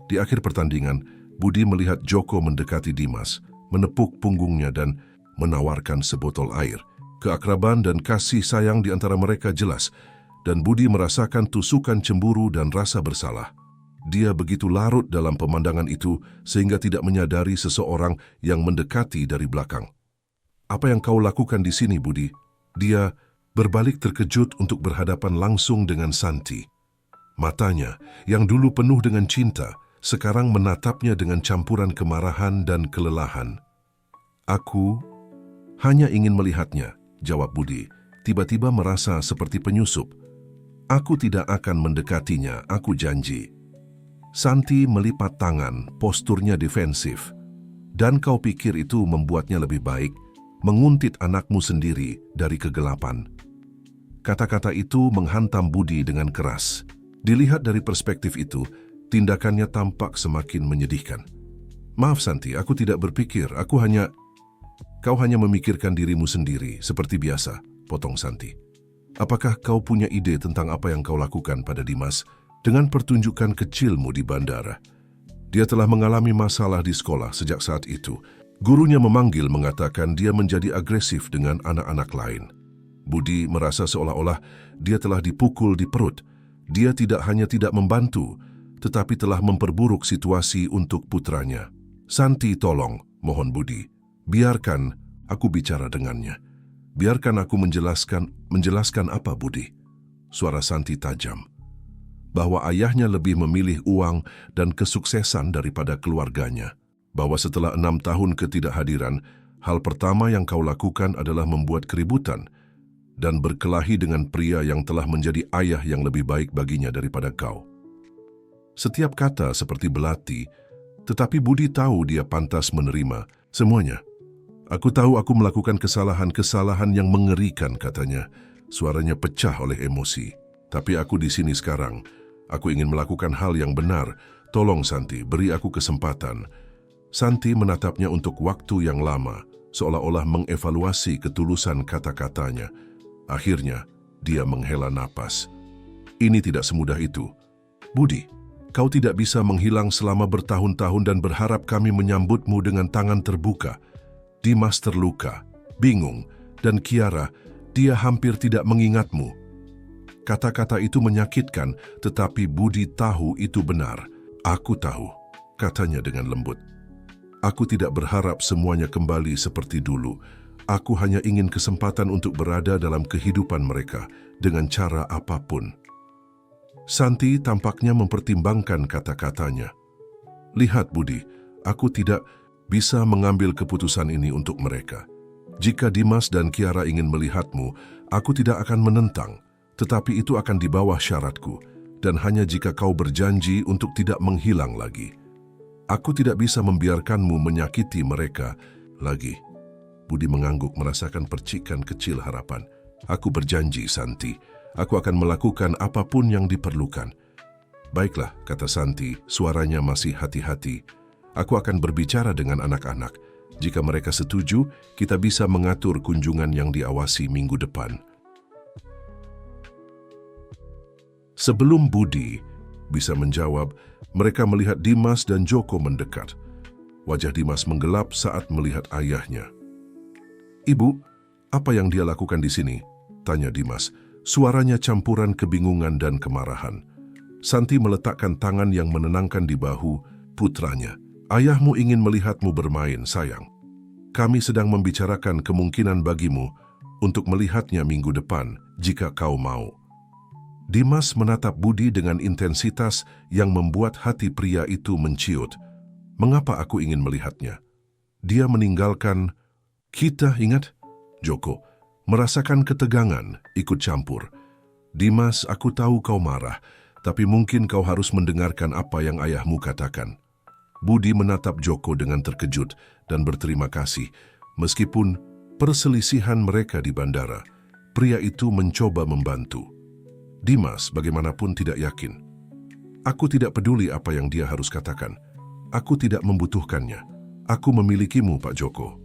Di akhir pertandingan, Budi melihat Joko mendekati Dimas, menepuk punggungnya dan menawarkan sebotol air. Keakraban dan kasih sayang di antara mereka jelas, dan Budi merasakan tusukan cemburu dan rasa bersalah. Dia begitu larut dalam pemandangan itu sehingga tidak menyadari seseorang yang mendekati dari belakang. "Apa yang kau lakukan di sini, Budi?" Dia berbalik terkejut untuk berhadapan langsung dengan Santi. Matanya, yang dulu penuh dengan cinta, sekarang menatapnya dengan campuran kemarahan dan kelelahan. "Aku hanya ingin melihatnya," jawab Budi, tiba-tiba merasa seperti penyusup. "Aku tidak akan mendekatinya, aku janji." Santi melipat tangan, posturnya defensif. "Dan kau pikir itu membuatnya lebih baik? Menguntit anakmu sendiri dari kegelapan." Kata-kata itu menghantam Budi dengan keras. Dilihat dari perspektif itu, tindakannya tampak semakin menyedihkan. "Maaf Santi, aku tidak berpikir, Kau hanya memikirkan dirimu sendiri, seperti biasa," potong Santi. "Apakah kau punya ide tentang apa yang kau lakukan pada Dimas dengan pertunjukan kecilmu di bandara? Dia telah mengalami masalah di sekolah sejak saat itu. Gurunya memanggil mengatakan dia menjadi agresif dengan anak-anak lain." Budi merasa seolah-olah dia telah dipukul di perut. Dia tidak hanya tidak membantu, tetapi telah memperburuk situasi untuk putranya. "Santi, tolong," mohon Budi. "Biarkan aku bicara dengannya. Biarkan aku menjelaskan apa, Budi?" Suara Santi tajam. Bahwa ayahnya lebih memilih uang dan kesuksesan daripada keluarganya. Bahwa setelah 6 tahun ketidakhadiran, hal pertama yang kau lakukan adalah membuat keributan dan berkelahi dengan pria yang telah menjadi ayah yang lebih baik baginya daripada kau. Setiap kata seperti belati, tetapi Budi tahu dia pantas menerima semuanya. "Aku tahu aku melakukan kesalahan-kesalahan yang mengerikan," katanya. Suaranya pecah oleh emosi. "Tapi aku di sini sekarang. Aku ingin melakukan hal yang benar. Tolong Santi, beri aku kesempatan." Santi menatapnya untuk waktu yang lama, seolah-olah mengevaluasi ketulusan kata-katanya. Akhirnya, dia menghela napas. "Ini tidak semudah itu. Budi, kau tidak bisa menghilang selama bertahun-tahun dan berharap kami menyambutmu dengan tangan terbuka. Dimas terluka, bingung, dan Kiara, dia hampir tidak mengingatmu." Kata-kata itu menyakitkan, tetapi Budi tahu itu benar. "Aku tahu," katanya dengan lembut. "Aku tidak berharap semuanya kembali seperti dulu. Aku hanya ingin kesempatan untuk berada dalam kehidupan mereka dengan cara apapun." Santi tampaknya mempertimbangkan kata-katanya. "Lihat Budi, aku tidak bisa mengambil keputusan ini untuk mereka. Jika Dimas dan Kiara ingin melihatmu, aku tidak akan menentang, tetapi itu akan di bawah syaratku, dan hanya jika kau berjanji untuk tidak menghilang lagi. Aku tidak bisa membiarkanmu menyakiti mereka lagi." Budi mengangguk merasakan percikan kecil harapan. "Aku berjanji, Santi. Aku akan melakukan apapun yang diperlukan." "Baiklah," kata Santi, suaranya masih hati-hati. "Aku akan berbicara dengan anak-anak. Jika mereka setuju, kita bisa mengatur kunjungan yang diawasi minggu depan." Sebelum Budi bisa menjawab, mereka melihat Dimas dan Joko mendekat. Wajah Dimas menggelap saat melihat ayahnya. "Ibu, apa yang dia lakukan di sini?" tanya Dimas. Suaranya campuran kebingungan dan kemarahan. Santi meletakkan tangan yang menenangkan di bahu putranya. "Ayahmu ingin melihatmu bermain, sayang. Kami sedang membicarakan kemungkinan bagimu untuk melihatnya minggu depan, jika kau mau." Dimas menatap Budi dengan intensitas yang membuat hati pria itu menciut. "Mengapa aku ingin melihatnya? Dia meninggalkan kita, ingat?" Joko merasakan ketegangan, ikut campur. "Dimas, aku tahu kau marah, tapi mungkin kau harus mendengarkan apa yang ayahmu katakan." Budi menatap Joko dengan terkejut dan berterima kasih. Meskipun perselisihan mereka di bandara, pria itu mencoba membantu. Dimas bagaimanapun tidak yakin. Aku tidak peduli apa yang dia harus katakan. Aku tidak membutuhkannya. Aku memilikimu, Pak Joko.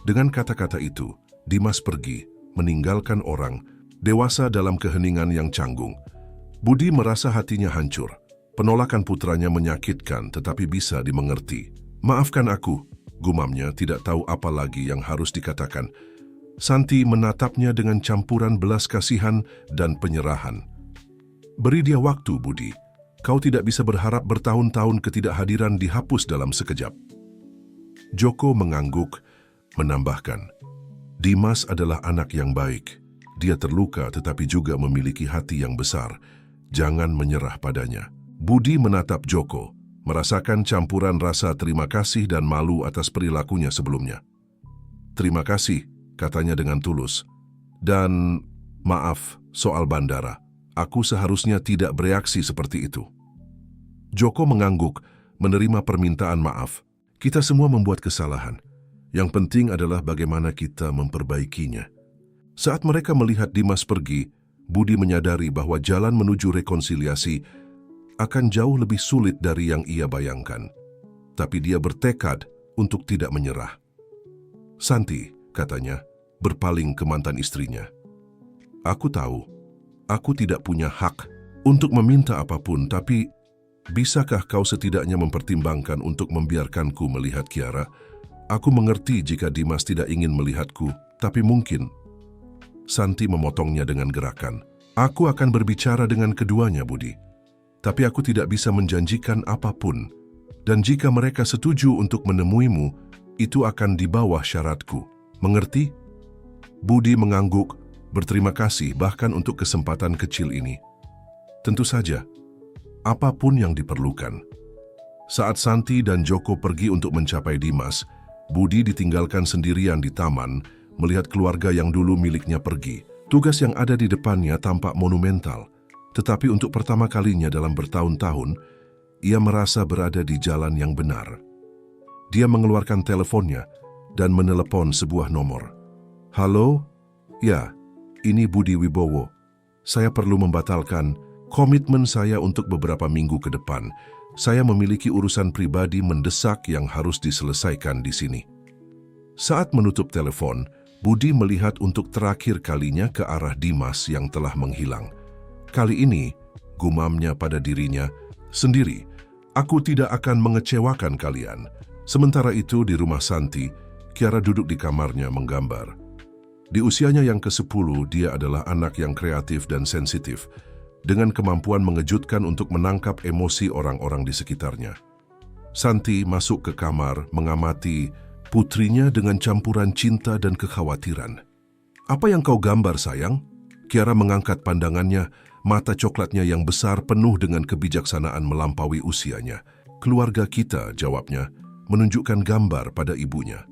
Dengan kata-kata itu, Dimas pergi, meninggalkan orang, dewasa dalam keheningan yang canggung. Budi merasa hatinya hancur. Penolakan putranya menyakitkan tetapi bisa dimengerti. Maafkan aku, gumamnya tidak tahu apa lagi yang harus dikatakan. Santi menatapnya dengan campuran belas kasihan dan penyerahan. Beri dia waktu, Budi. Kau tidak bisa berharap bertahun-tahun ketidakhadiran dihapus dalam sekejap. Joko mengangguk, menambahkan, Dimas adalah anak yang baik. Dia terluka tetapi juga memiliki hati yang besar. Jangan menyerah padanya. Budi menatap Joko, merasakan campuran rasa terima kasih dan malu atas perilakunya sebelumnya. Terima kasih, katanya dengan tulus. Dan maaf soal bandara. Aku seharusnya tidak bereaksi seperti itu. Joko mengangguk, menerima permintaan maaf. Kita semua membuat kesalahan. Yang penting adalah bagaimana kita memperbaikinya. Saat mereka melihat Dimas pergi, Budi menyadari bahwa jalan menuju rekonsiliasi akan jauh lebih sulit dari yang ia bayangkan. Tapi dia bertekad untuk tidak menyerah. Santi, katanya, berpaling ke mantan istrinya. Aku tahu, aku tidak punya hak untuk meminta apapun, tapi bisakah kau setidaknya mempertimbangkan untuk membiarkanku melihat Kiara? Aku mengerti jika Dimas tidak ingin melihatku, tapi mungkin. Santi memotongnya dengan gerakan. Aku akan berbicara dengan keduanya, Budi. Tapi aku tidak bisa menjanjikan apapun. Dan jika mereka setuju untuk menemuimu, itu akan di bawah syaratku. Mengerti? Budi mengangguk, berterima kasih bahkan untuk kesempatan kecil ini. Tentu saja, apapun yang diperlukan. Saat Santi dan Joko pergi untuk mencapai Dimas, Budi ditinggalkan sendirian di taman, melihat keluarga yang dulu miliknya pergi. Tugas yang ada di depannya tampak monumental, tetapi untuk pertama kalinya dalam bertahun-tahun, ia merasa berada di jalan yang benar. Dia mengeluarkan teleponnya dan menelepon sebuah nomor. Halo? Ya, ini Budi Wibowo. Saya perlu membatalkan komitmen saya untuk beberapa minggu ke depan. Saya memiliki urusan pribadi mendesak yang harus diselesaikan di sini. Saat menutup telepon, Budi melihat untuk terakhir kalinya ke arah Dimas yang telah menghilang. Kali ini, gumamnya pada dirinya sendiri, aku tidak akan mengecewakan kalian. Sementara itu di rumah Santi, Kiara duduk di kamarnya menggambar. Di usianya yang ke-10, dia adalah anak yang kreatif dan sensitif, dengan kemampuan mengejutkan untuk menangkap emosi orang-orang di sekitarnya. Santi masuk ke kamar mengamati putrinya dengan campuran cinta dan kekhawatiran. Apa yang kau gambar, sayang? Kiara mengangkat pandangannya, mata coklatnya yang besar penuh dengan kebijaksanaan melampaui usianya. Keluarga kita, jawabnya, menunjukkan gambar pada ibunya.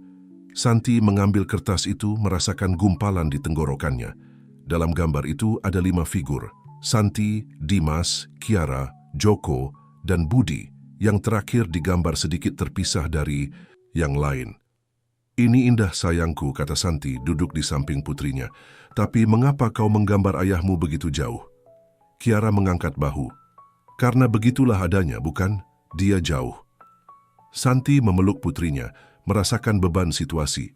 Santi mengambil kertas itu, merasakan gumpalan di tenggorokannya. Dalam gambar itu ada 5 figur. Santi, Dimas, Kiara, Joko, dan Budi, yang terakhir digambar sedikit terpisah dari yang lain. Ini indah sayangku, kata Santi duduk di samping putrinya. Tapi mengapa kau menggambar ayahmu begitu jauh? Kiara mengangkat bahu. Karena begitulah adanya, bukan? Dia jauh. Santi memeluk putrinya, merasakan beban situasi.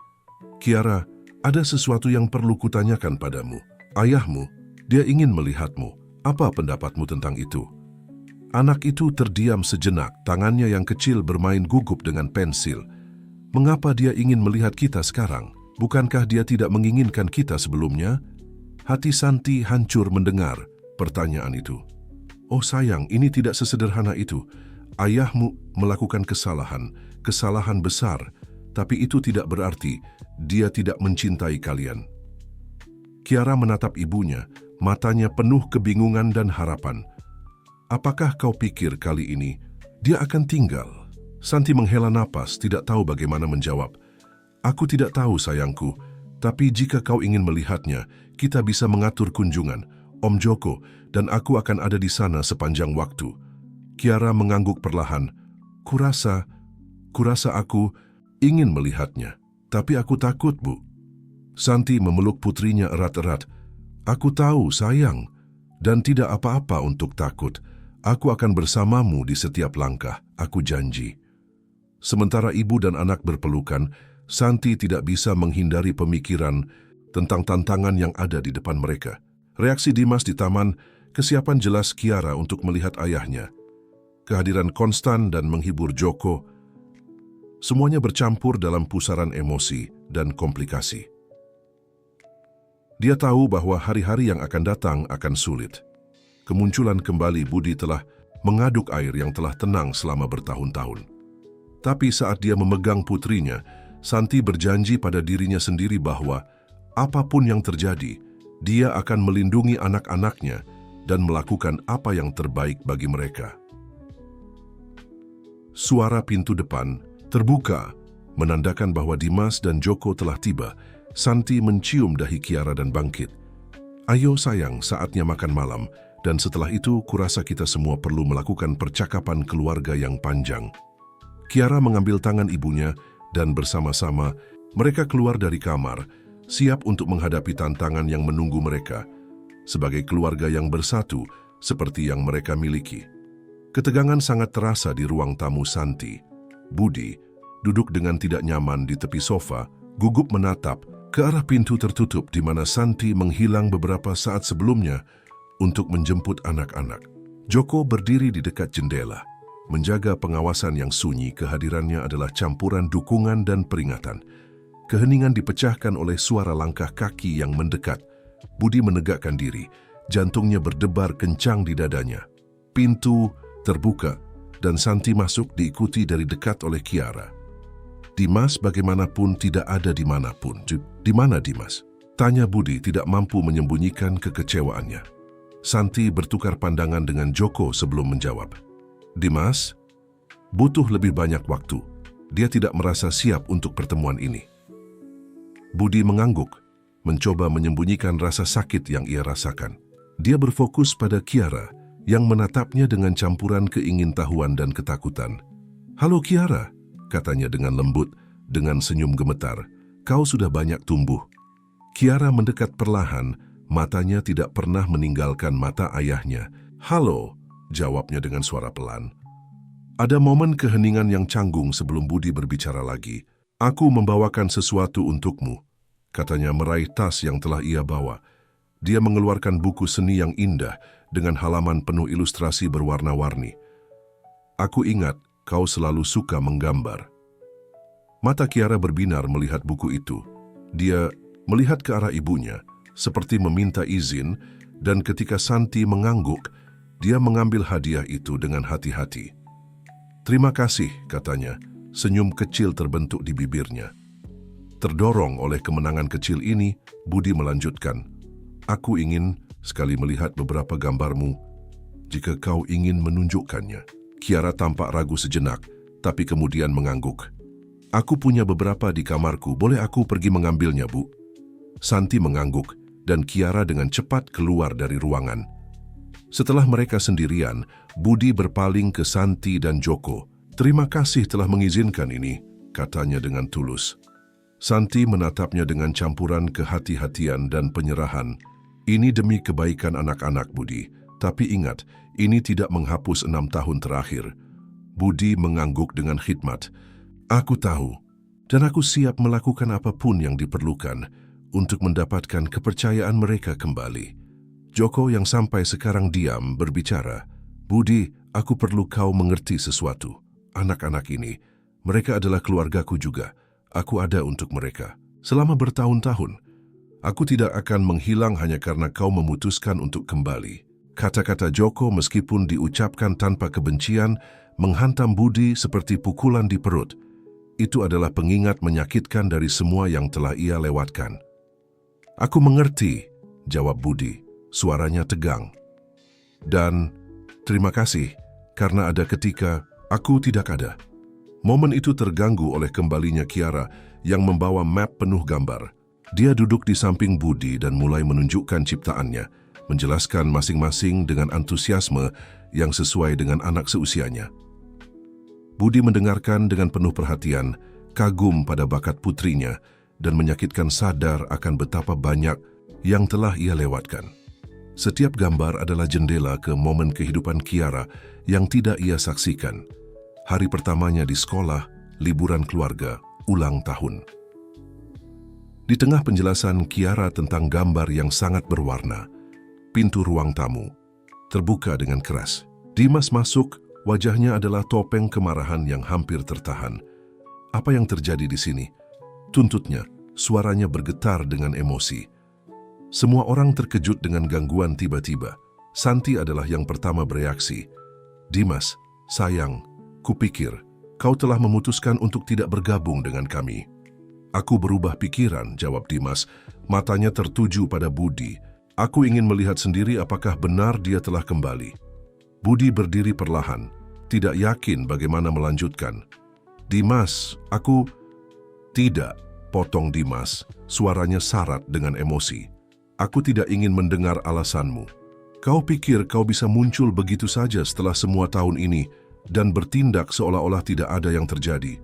Kiara, ada sesuatu yang perlu kutanyakan padamu. Ayahmu, dia ingin melihatmu. Apa pendapatmu tentang itu? Anak itu terdiam sejenak, tangannya yang kecil bermain gugup dengan pensil. Mengapa dia ingin melihat kita sekarang? Bukankah dia tidak menginginkan kita sebelumnya? Hati Santi hancur mendengar pertanyaan itu. Oh sayang, ini tidak sesederhana itu. Ayahmu melakukan kesalahan besar, tapi itu tidak berarti dia tidak mencintai kalian. Kiara menatap ibunya, matanya penuh kebingungan dan harapan. Apakah kau pikir kali ini dia akan tinggal? Santi menghela napas, tidak tahu bagaimana menjawab. Aku tidak tahu sayangku, tapi jika kau ingin melihatnya, kita bisa mengatur kunjungan. Om Joko dan aku akan ada di sana sepanjang waktu. Kiara mengangguk perlahan. Kurasa aku ingin melihatnya, tapi aku takut, Bu. Santi memeluk putrinya erat-erat. Aku tahu, sayang, dan tidak apa-apa untuk takut. Aku akan bersamamu di setiap langkah, aku janji. Sementara ibu dan anak berpelukan, Santi tidak bisa menghindari pemikiran tentang tantangan yang ada di depan mereka. Reaksi Dimas di taman, kesiapan jelas Kiara untuk melihat ayahnya, kehadiran konstan dan menghibur Joko, semuanya bercampur dalam pusaran emosi dan komplikasi. Dia tahu bahwa hari-hari yang akan datang akan sulit. Kemunculan kembali Budi telah mengaduk air yang telah tenang selama bertahun-tahun. Tapi saat dia memegang putrinya, Santi berjanji pada dirinya sendiri bahwa apapun yang terjadi, dia akan melindungi anak-anaknya dan melakukan apa yang terbaik bagi mereka. Suara pintu depan terbuka, menandakan bahwa Dimas dan Joko telah tiba. Santi mencium dahi Kiara dan bangkit. Ayo sayang, saatnya makan malam, dan setelah itu kurasa kita semua perlu melakukan percakapan keluarga yang panjang. Kiara mengambil tangan ibunya dan bersama-sama mereka keluar dari kamar, siap untuk menghadapi tantangan yang menunggu mereka, sebagai keluarga yang bersatu seperti yang mereka miliki. Ketegangan sangat terasa di ruang tamu Santi. Budi duduk dengan tidak nyaman di tepi sofa, gugup menatap ke arah pintu tertutup di mana Santi menghilang beberapa saat sebelumnya untuk menjemput anak-anak. Joko berdiri di dekat jendela, menjaga pengawasan yang sunyi. Kehadirannya adalah campuran dukungan dan peringatan. Keheningan dipecahkan oleh suara langkah kaki yang mendekat. Budi menegakkan diri, jantungnya berdebar kencang di dadanya. Pintu terbuka dan Santi masuk diikuti dari dekat oleh Kiara. Dimas bagaimanapun tidak ada dimanapun. Di mana Dimas? Tanya Budi tidak mampu menyembunyikan kekecewaannya. Santi bertukar pandangan dengan Joko sebelum menjawab. Dimas butuh lebih banyak waktu. Dia tidak merasa siap untuk pertemuan ini. Budi mengangguk, mencoba menyembunyikan rasa sakit yang ia rasakan. Dia berfokus pada Kiara yang menatapnya dengan campuran keingintahuan dan ketakutan. Halo Kiara, katanya dengan lembut, dengan senyum gemetar. Kau sudah banyak tumbuh. Kiara mendekat perlahan, matanya tidak pernah meninggalkan mata ayahnya. Halo, jawabnya dengan suara pelan. Ada momen keheningan yang canggung sebelum Budi berbicara lagi. Aku membawakan sesuatu untukmu, katanya meraih tas yang telah ia bawa. Dia mengeluarkan buku seni yang indah dengan halaman penuh ilustrasi berwarna-warni. Aku ingat kau selalu suka menggambar. Mata Kiara berbinar melihat buku itu. Dia melihat ke arah ibunya, seperti meminta izin, dan ketika Santi mengangguk, dia mengambil hadiah itu dengan hati-hati. Terima kasih, katanya, senyum kecil terbentuk di bibirnya. Terdorong oleh kemenangan kecil ini, Budi melanjutkan, aku ingin sekali melihat beberapa gambarmu, jika kau ingin menunjukkannya. Kiara tampak ragu sejenak, tapi kemudian mengangguk. Aku punya beberapa di kamarku, boleh aku pergi mengambilnya, Bu? Santi mengangguk, dan Kiara dengan cepat keluar dari ruangan. Setelah mereka sendirian, Budi berpaling ke Santi dan Joko. Terima kasih telah mengizinkan ini, katanya dengan tulus. Santi menatapnya dengan campuran kehati-hatian dan penyerahan. Ini demi kebaikan anak-anak, Budi. Tapi ingat, ini tidak menghapus 6 tahun terakhir. Budi mengangguk dengan khidmat. Aku tahu, dan aku siap melakukan apapun yang diperlukan untuk mendapatkan kepercayaan mereka kembali. Joko yang sampai sekarang diam berbicara. Budi, aku perlu kau mengerti sesuatu. Anak-anak ini, mereka adalah keluargaku juga. Aku ada untuk mereka. Selama bertahun-tahun, aku tidak akan menghilang hanya karena kau memutuskan untuk kembali. Kata-kata Joko meskipun diucapkan tanpa kebencian, menghantam Budi seperti pukulan di perut. Itu adalah pengingat menyakitkan dari semua yang telah ia lewatkan. Aku mengerti, jawab Budi, suaranya tegang. Dan terima kasih, karena ada ketika aku tidak ada. Momen itu terganggu oleh kembalinya Kiara yang membawa map penuh gambar. Dia duduk di samping Budi dan mulai menunjukkan ciptaannya, menjelaskan masing-masing dengan antusiasme yang sesuai dengan anak seusianya. Budi mendengarkan dengan penuh perhatian, kagum pada bakat putrinya, dan menyakitkan sadar akan betapa banyak yang telah ia lewatkan. Setiap gambar adalah jendela ke momen kehidupan Kiara yang tidak ia saksikan. Hari pertamanya di sekolah, liburan keluarga, ulang tahun. Di tengah penjelasan Kiara tentang gambar yang sangat berwarna, pintu ruang tamu terbuka dengan keras. Dimas masuk, wajahnya adalah topeng kemarahan yang hampir tertahan. Apa yang terjadi di sini? Tuntutnya, suaranya bergetar dengan emosi. Semua orang terkejut dengan gangguan tiba-tiba. Santi adalah yang pertama bereaksi. Dimas, sayang, kupikir kau telah memutuskan untuk tidak bergabung dengan kami. Aku berubah pikiran, jawab Dimas. Matanya tertuju pada Budi. Aku ingin melihat sendiri apakah benar dia telah kembali. Budi berdiri perlahan, tidak yakin bagaimana melanjutkan. Dimas, aku... Tidak, potong Dimas, suaranya syarat dengan emosi. Aku tidak ingin mendengar alasanmu. Kau pikir kau bisa muncul begitu saja setelah semua tahun ini dan bertindak seolah-olah tidak ada yang terjadi.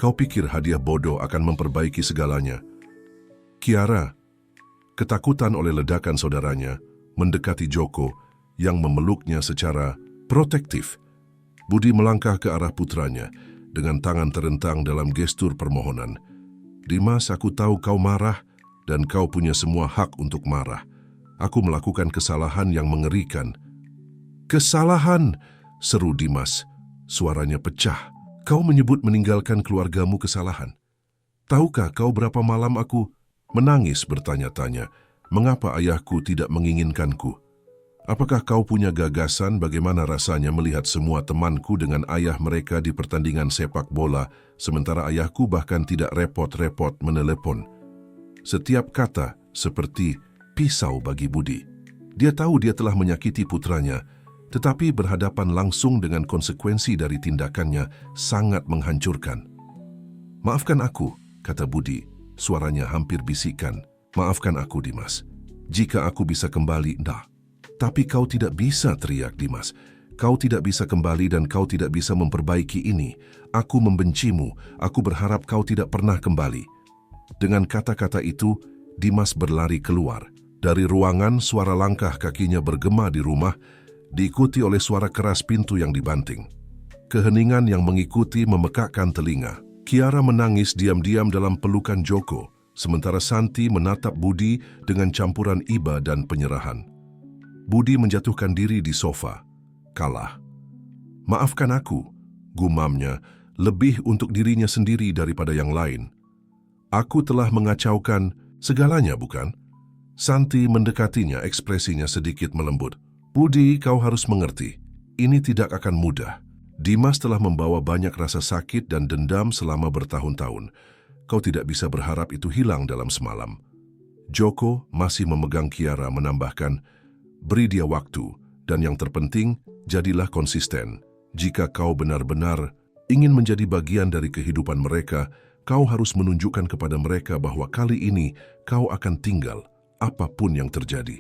Kau pikir hadiah bodoh akan memperbaiki segalanya. Kiara, ketakutan oleh ledakan saudaranya, mendekati Joko yang memeluknya secara protektif. Budi melangkah ke arah putranya dengan tangan terentang dalam gestur permohonan. Dimas, aku tahu kau marah dan kau punya semua hak untuk marah. Aku melakukan kesalahan yang mengerikan. Kesalahan, seru Dimas. Suaranya pecah. Kau menyebut meninggalkan keluargamu kesalahan. Tahukah kau berapa malam aku menangis bertanya-tanya, mengapa ayahku tidak menginginkanku? Apakah kau punya gagasan bagaimana rasanya melihat semua temanku dengan ayah mereka di pertandingan sepak bola, sementara ayahku bahkan tidak repot-repot menelepon? Setiap kata seperti pisau bagi Budi. Dia tahu dia telah menyakiti putranya, tetapi berhadapan langsung dengan konsekuensi dari tindakannya sangat menghancurkan. Maafkan aku, kata Budi, suaranya hampir bisikan. Maafkan aku, Dimas. Jika aku bisa kembali, dah. Tapi kau tidak bisa, teriak Dimas. Kau tidak bisa kembali dan kau tidak bisa memperbaiki ini. Aku membencimu, aku berharap kau tidak pernah kembali. Dengan kata-kata itu, Dimas berlari keluar. Dari ruangan, suara langkah kakinya bergema di rumah, diikuti oleh suara keras pintu yang dibanting. Keheningan yang mengikuti memekakkan telinga. Kiara menangis diam-diam dalam pelukan Joko, sementara Santi menatap Budi dengan campuran iba dan penyerahan. Budi menjatuhkan diri di sofa. Kalah. Maafkan aku, gumamnya, lebih untuk dirinya sendiri daripada yang lain. Aku telah mengacaukan segalanya, bukan? Santi mendekatinya, ekspresinya sedikit melembut. Budi, kau harus mengerti, ini tidak akan mudah. Dimas telah membawa banyak rasa sakit dan dendam selama bertahun-tahun. Kau tidak bisa berharap itu hilang dalam semalam. Joko masih memegang Kiara menambahkan, beri dia waktu, dan yang terpenting, jadilah konsisten. Jika kau benar-benar ingin menjadi bagian dari kehidupan mereka, kau harus menunjukkan kepada mereka bahwa kali ini kau akan tinggal, apapun yang terjadi.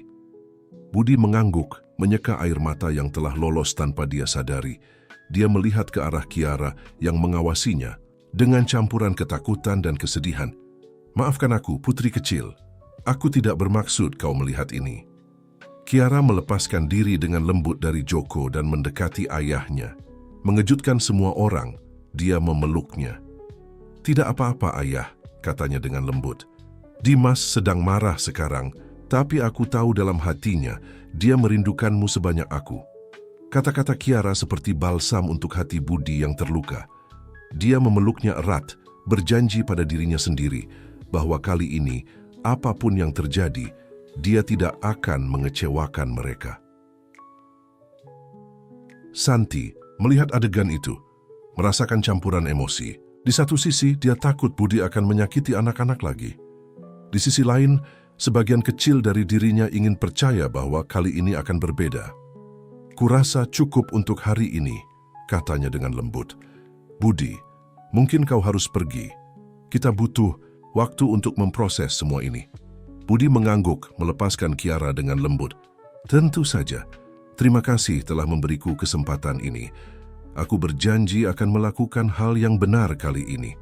Budi mengangguk, menyeka air mata yang telah lolos tanpa dia sadari. Dia melihat ke arah Kiara yang mengawasinya dengan campuran ketakutan dan kesedihan. Maafkan aku, putri kecil. Aku tidak bermaksud kau melihat ini. Kiara melepaskan diri dengan lembut dari Joko dan mendekati ayahnya. Mengejutkan semua orang, dia memeluknya. Tidak apa-apa, ayah, katanya dengan lembut. Dimas sedang marah sekarang, tapi aku tahu dalam hatinya dia merindukanmu sebanyak aku. Kata-kata Kiara seperti balsam untuk hati Budi yang terluka. Dia memeluknya erat, berjanji pada dirinya sendiri bahwa kali ini, apapun yang terjadi, dia tidak akan mengecewakan mereka. Santi melihat adegan itu, merasakan campuran emosi. Di satu sisi, dia takut Budi akan menyakiti anak-anak lagi. Di sisi lain, sebagian kecil dari dirinya ingin percaya bahwa kali ini akan berbeda. Kurasa cukup untuk hari ini, katanya dengan lembut. Budi, mungkin kau harus pergi. Kita butuh waktu untuk memproses semua ini. Budi mengangguk, melepaskan Kiara dengan lembut. Tentu saja, terima kasih telah memberiku kesempatan ini. Aku berjanji akan melakukan hal yang benar kali ini.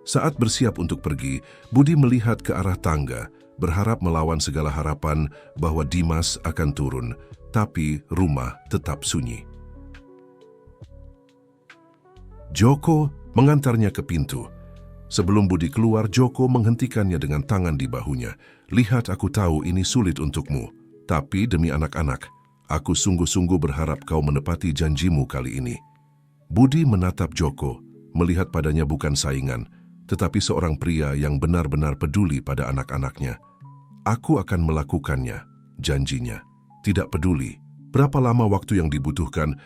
Saat bersiap untuk pergi, Budi melihat ke arah tangga, berharap melawan segala harapan bahwa Dimas akan turun, tapi rumah tetap sunyi. Joko mengantarnya ke pintu. Sebelum Budi keluar, Joko menghentikannya dengan tangan di bahunya. "Lihat, aku tahu ini sulit untukmu, tapi demi anak-anak, aku sungguh-sungguh berharap kau menepati janjimu kali ini." Budi menatap Joko, melihat padanya bukan saingan, tetapi seorang pria yang benar-benar peduli pada anak-anaknya. "Aku akan melakukannya," janjinya. "Tidak peduli berapa lama waktu yang dibutuhkan,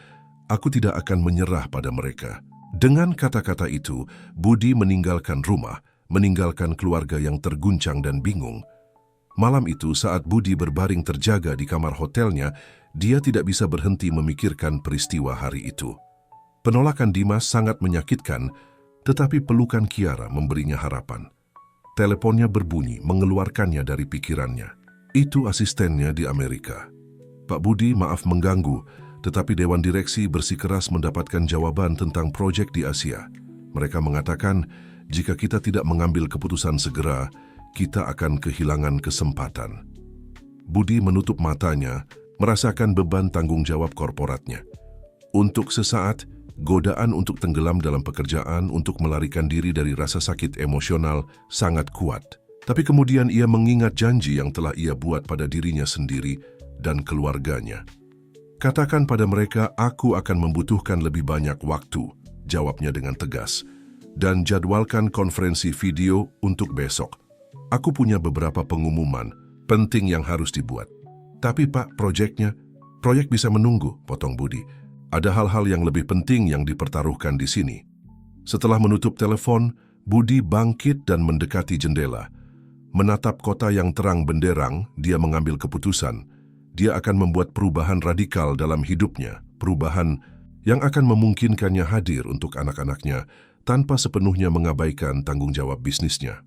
aku tidak akan menyerah pada mereka." Dengan kata-kata itu, Budi meninggalkan rumah, meninggalkan keluarga yang terguncang dan bingung. Malam itu, saat Budi berbaring terjaga di kamar hotelnya, dia tidak bisa berhenti memikirkan peristiwa hari itu. Penolakan Dimas sangat menyakitkan, tetapi pelukan Kiara memberinya harapan. Teleponnya berbunyi, mengeluarkannya dari pikirannya. Itu asistennya di Amerika. "Pak Budi, maaf mengganggu, tetapi Dewan Direksi bersikeras mendapatkan jawaban tentang proyek di Asia. Mereka mengatakan, jika kita tidak mengambil keputusan segera, kita akan kehilangan kesempatan." Budi menutup matanya, merasakan beban tanggung jawab korporatnya. Untuk sesaat, godaan untuk tenggelam dalam pekerjaan untuk melarikan diri dari rasa sakit emosional sangat kuat. Tapi kemudian ia mengingat janji yang telah ia buat pada dirinya sendiri dan keluarganya. "Katakan pada mereka, aku akan membutuhkan lebih banyak waktu," jawabnya dengan tegas. "Dan jadwalkan konferensi video untuk besok. Aku punya beberapa pengumuman penting yang harus dibuat." "Tapi Pak, proyek bisa menunggu," potong Budi. "Ada hal-hal yang lebih penting yang dipertaruhkan di sini." Setelah menutup telepon, Budi bangkit dan mendekati jendela. Menatap kota yang terang benderang, dia mengambil keputusan. Dia akan membuat perubahan radikal dalam hidupnya, perubahan yang akan memungkinkannya hadir untuk anak-anaknya tanpa sepenuhnya mengabaikan tanggung jawab bisnisnya.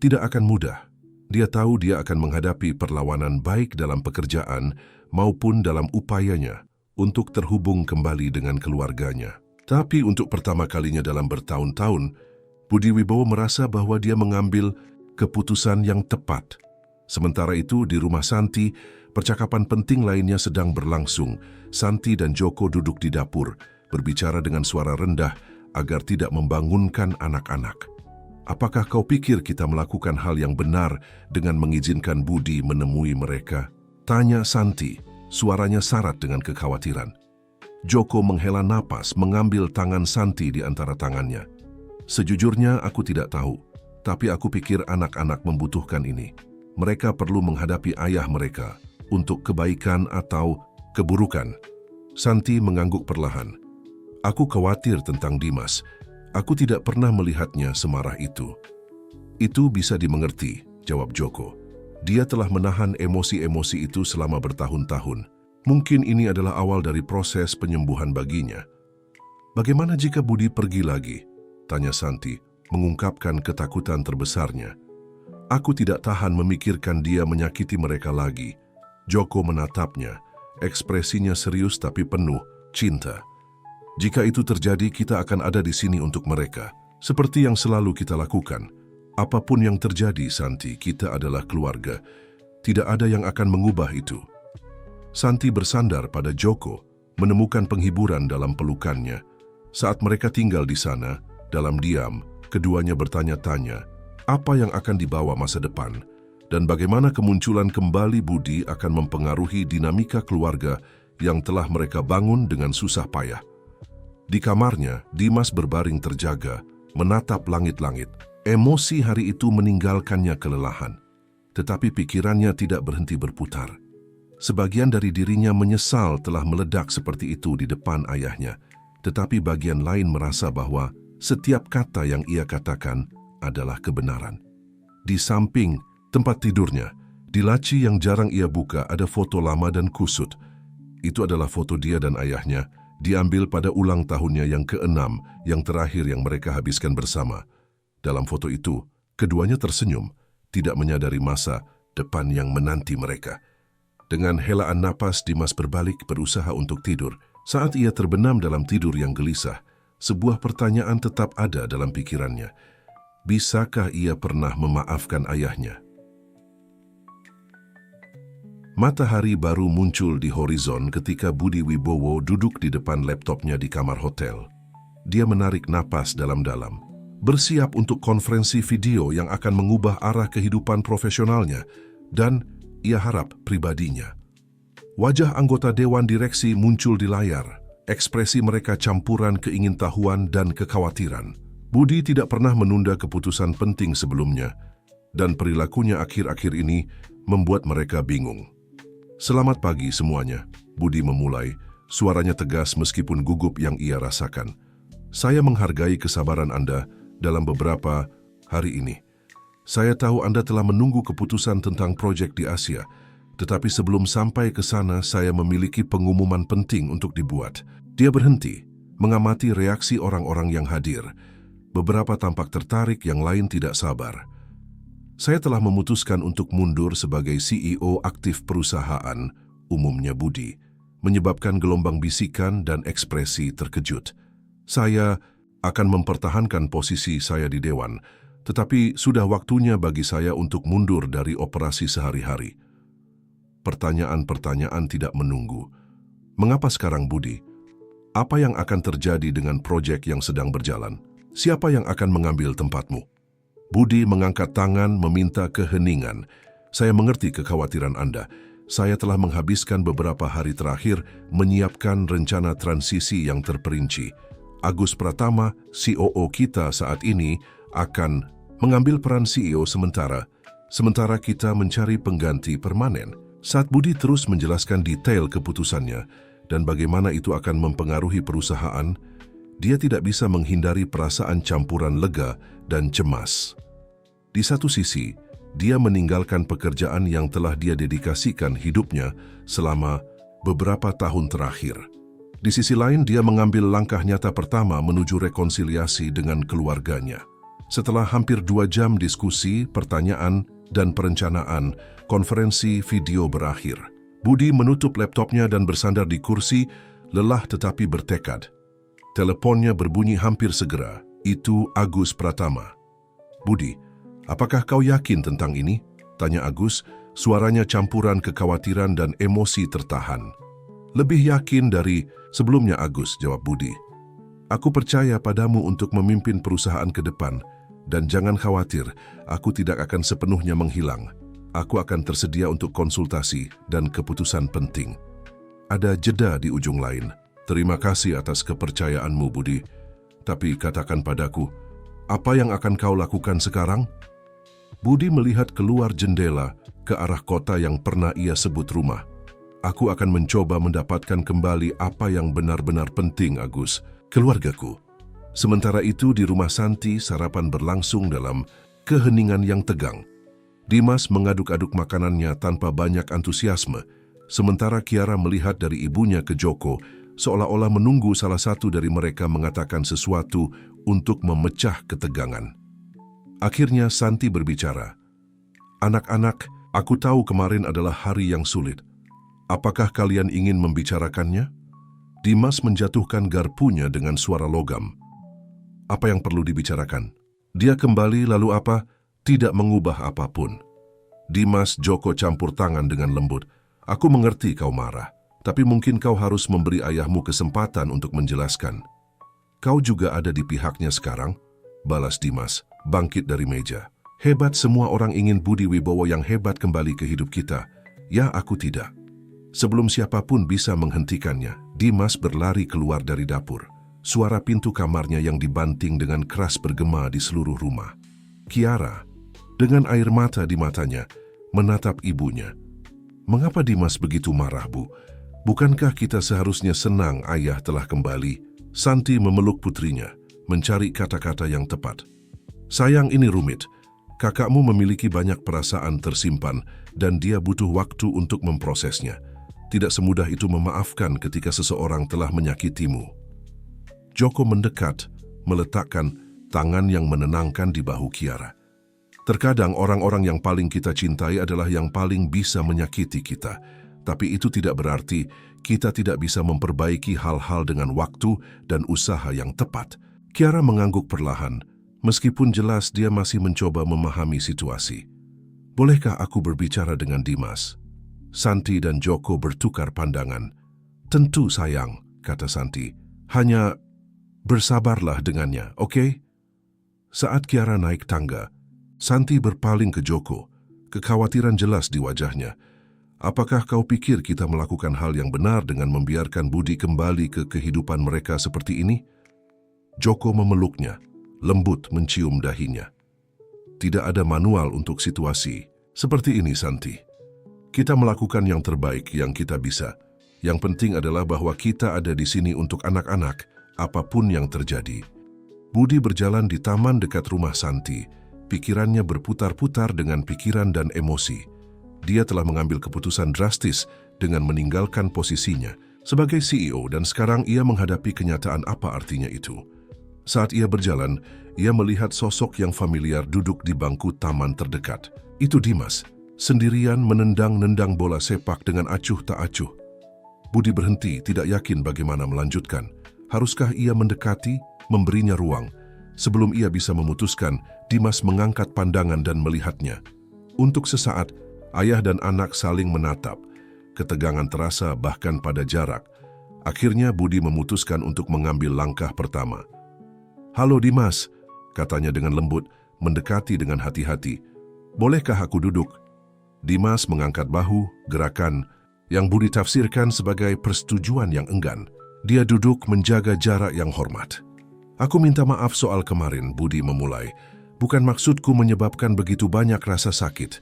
Tidak akan mudah. Dia tahu dia akan menghadapi perlawanan baik dalam pekerjaan maupun dalam upayanya untuk terhubung kembali dengan keluarganya. Tapi untuk pertama kalinya dalam bertahun-tahun, Budi Wibowo merasa bahwa dia mengambil keputusan yang tepat. Sementara itu, di rumah Santi, percakapan penting lainnya sedang berlangsung. Santi dan Joko duduk di dapur, berbicara dengan suara rendah agar tidak membangunkan anak-anak. "Apakah kau pikir kita melakukan hal yang benar dengan mengizinkan Budi menemui mereka?" tanya Santi, suaranya syarat dengan kekhawatiran. Joko menghela napas, mengambil tangan Santi di antara tangannya. "Sejujurnya aku tidak tahu, tapi aku pikir anak-anak membutuhkan ini. Mereka perlu menghadapi ayah mereka untuk kebaikan atau keburukan." Santi mengangguk perlahan. "Aku khawatir tentang Dimas. Aku tidak pernah melihatnya semarah itu." "Itu bisa dimengerti," jawab Joko. "Dia telah menahan emosi-emosi itu selama bertahun-tahun. Mungkin ini adalah awal dari proses penyembuhan baginya." "Bagaimana jika Budi pergi lagi?" tanya Santi, mengungkapkan ketakutan terbesarnya. "Aku tidak tahan memikirkan dia menyakiti mereka lagi." Joko menatapnya, ekspresinya serius tapi penuh cinta. "Jika itu terjadi, kita akan ada di sini untuk mereka, seperti yang selalu kita lakukan. Apapun yang terjadi, Santi, kita adalah keluarga. Tidak ada yang akan mengubah itu." Santi bersandar pada Joko, menemukan penghiburan dalam pelukannya. Saat mereka tinggal di sana, dalam diam, keduanya bertanya-tanya, apa yang akan dibawa masa depan, dan bagaimana kemunculan kembali Budi akan mempengaruhi dinamika keluarga yang telah mereka bangun dengan susah payah. Di kamarnya, Dimas berbaring terjaga, menatap langit-langit. Emosi hari itu meninggalkannya kelelahan, tetapi pikirannya tidak berhenti berputar. Sebagian dari dirinya menyesal telah meledak seperti itu di depan ayahnya, tetapi bagian lain merasa bahwa setiap kata yang ia katakan adalah kebenaran. Di samping tempat tidurnya, di laci yang jarang ia buka ada foto lama dan kusut. Itu adalah foto dia dan ayahnya, diambil pada ulang tahunnya yang ke-6, yang terakhir yang mereka habiskan bersama. Dalam foto itu, keduanya tersenyum, tidak menyadari masa depan yang menanti mereka. Dengan helaan napas, Dimas berbalik berusaha untuk tidur. Saat ia terbenam dalam tidur yang gelisah, sebuah pertanyaan tetap ada dalam pikirannya. Bisakah ia pernah memaafkan ayahnya? Matahari baru muncul di horizon ketika Budi Wibowo duduk di depan laptopnya di kamar hotel. Dia menarik napas dalam-dalam, bersiap untuk konferensi video yang akan mengubah arah kehidupan profesionalnya dan, ia harap, pribadinya. Wajah anggota Dewan Direksi muncul di layar, ekspresi mereka campuran keingintahuan dan kekhawatiran. Budi tidak pernah menunda keputusan penting sebelumnya, dan perilakunya akhir-akhir ini membuat mereka bingung. "Selamat pagi semuanya," Budi memulai, suaranya tegas meskipun gugup yang ia rasakan. "Saya menghargai kesabaran Anda dalam beberapa hari ini. Saya tahu Anda telah menunggu keputusan tentang proyek di Asia, tetapi sebelum sampai ke sana saya memiliki pengumuman penting untuk dibuat." Dia berhenti, mengamati reaksi orang-orang yang hadir. Beberapa tampak tertarik, yang lain tidak sabar. "Saya telah memutuskan untuk mundur sebagai CEO aktif perusahaan," umumnya Budi, menyebabkan gelombang bisikan dan ekspresi terkejut. "Saya akan mempertahankan posisi saya di Dewan, tetapi sudah waktunya bagi saya untuk mundur dari operasi sehari-hari." Pertanyaan-pertanyaan tidak menunggu. "Mengapa sekarang, Budi? Apa yang akan terjadi dengan proyek yang sedang berjalan? Siapa yang akan mengambil tempatmu?" Budi mengangkat tangan meminta keheningan. "Saya mengerti kekhawatiran Anda. Saya telah menghabiskan beberapa hari terakhir menyiapkan rencana transisi yang terperinci. Agus Pratama, COO kita saat ini, akan mengambil peran CEO sementara kita mencari pengganti permanen." Saat Budi terus menjelaskan detail keputusannya dan bagaimana itu akan mempengaruhi perusahaan, dia tidak bisa menghindari perasaan campuran lega dan cemas. Di satu sisi, dia meninggalkan pekerjaan yang telah dia dedikasikan hidupnya selama beberapa tahun terakhir. Di sisi lain, dia mengambil langkah nyata pertama menuju rekonsiliasi dengan keluarganya. Setelah hampir 2 jam diskusi, pertanyaan, dan perencanaan, konferensi video berakhir. Budi menutup laptopnya dan bersandar di kursi, lelah tetapi bertekad. Teleponnya berbunyi hampir segera. Itu Agus Pratama. "Budi, apakah kau yakin tentang ini?" tanya Agus, suaranya campuran kekhawatiran dan emosi tertahan. "Lebih yakin dari sebelumnya, Agus," jawab Budi. "Aku percaya padamu untuk memimpin perusahaan ke depan, dan jangan khawatir, aku tidak akan sepenuhnya menghilang. Aku akan tersedia untuk konsultasi dan keputusan penting." Ada jeda di ujung lain. "Terima kasih atas kepercayaanmu, Budi. Tapi katakan padaku, apa yang akan kau lakukan sekarang?" Budi melihat keluar jendela ke arah kota yang pernah ia sebut rumah. "Aku akan mencoba mendapatkan kembali apa yang benar-benar penting, Agus, keluargaku." Sementara itu di rumah Santi, sarapan berlangsung dalam keheningan yang tegang. Dimas mengaduk-aduk makanannya tanpa banyak antusiasme, sementara Kiara melihat dari ibunya ke Joko, seolah-olah menunggu salah satu dari mereka mengatakan sesuatu untuk memecah ketegangan. Akhirnya Santi berbicara. "Anak-anak, aku tahu kemarin adalah hari yang sulit. Apakah kalian ingin membicarakannya?" Dimas menjatuhkan garpunya dengan suara logam. "Apa yang perlu dibicarakan?" Dia kembali, "Lalu apa?" "Tidak mengubah apapun." Dimas Joko campur tangan dengan lembut. "Aku mengerti kau marah, tapi mungkin kau harus memberi ayahmu kesempatan untuk menjelaskan." "Kau juga ada di pihaknya sekarang," balas Dimas, bangkit dari meja. "Hebat, semua orang ingin Budi Wibowo yang hebat kembali ke hidup kita. Ya, aku tidak." Sebelum siapapun bisa menghentikannya, Dimas berlari keluar dari dapur. Suara pintu kamarnya yang dibanting dengan keras bergema di seluruh rumah. Kiara, dengan air mata di matanya, menatap ibunya. "Mengapa Dimas begitu marah, Bu? Bukankah kita seharusnya senang ayah telah kembali?" Santi memeluk putrinya, mencari kata-kata yang tepat. "Sayang, ini rumit. Kakakmu memiliki banyak perasaan tersimpan dan dia butuh waktu untuk memprosesnya. Tidak semudah itu memaafkan ketika seseorang telah menyakitimu." Joko mendekat, meletakkan tangan yang menenangkan di bahu Kiara. "Terkadang orang-orang yang paling kita cintai adalah yang paling bisa menyakiti kita. Tapi itu tidak berarti kita tidak bisa memperbaiki hal-hal dengan waktu dan usaha yang tepat." Kiara mengangguk perlahan, meskipun jelas dia masih mencoba memahami situasi. Bolehkah aku berbicara dengan Dimas? Santi dan Joko bertukar pandangan. Tentu sayang, kata Santi. Hanya bersabarlah dengannya, oke? Saat Kiara naik tangga, Santi berpaling ke Joko. Kekhawatiran jelas di wajahnya. Apakah kau pikir kita melakukan hal yang benar dengan membiarkan Budi kembali ke kehidupan mereka seperti ini? Joko memeluknya, lembut mencium dahinya. Tidak ada manual untuk situasi seperti ini, Santi. Kita melakukan yang terbaik yang kita bisa. Yang penting adalah bahwa kita ada di sini untuk anak-anak, apapun yang terjadi. Budi berjalan di taman dekat rumah Santi. Pikirannya berputar-putar dengan pikiran dan emosi. Dia telah mengambil keputusan drastis dengan meninggalkan posisinya sebagai CEO dan sekarang ia menghadapi kenyataan apa artinya itu. Saat ia berjalan, ia melihat sosok yang familiar duduk di bangku taman terdekat. Itu Dimas, sendirian menendang-nendang bola sepak dengan acuh tak acuh. Budi berhenti, tidak yakin bagaimana melanjutkan. Haruskah ia mendekati, memberinya ruang? Sebelum ia bisa memutuskan, Dimas mengangkat pandangan dan melihatnya. Untuk sesaat, ayah dan anak saling menatap. Ketegangan terasa bahkan pada jarak. Akhirnya Budi memutuskan untuk mengambil langkah pertama. "Halo Dimas," katanya dengan lembut, mendekati dengan hati-hati. "Bolehkah aku duduk?" Dimas mengangkat bahu, gerakan yang Budi tafsirkan sebagai persetujuan yang enggan. Dia duduk menjaga jarak yang hormat. "Aku minta maaf soal kemarin," Budi memulai. "Bukan maksudku menyebabkan begitu banyak rasa sakit."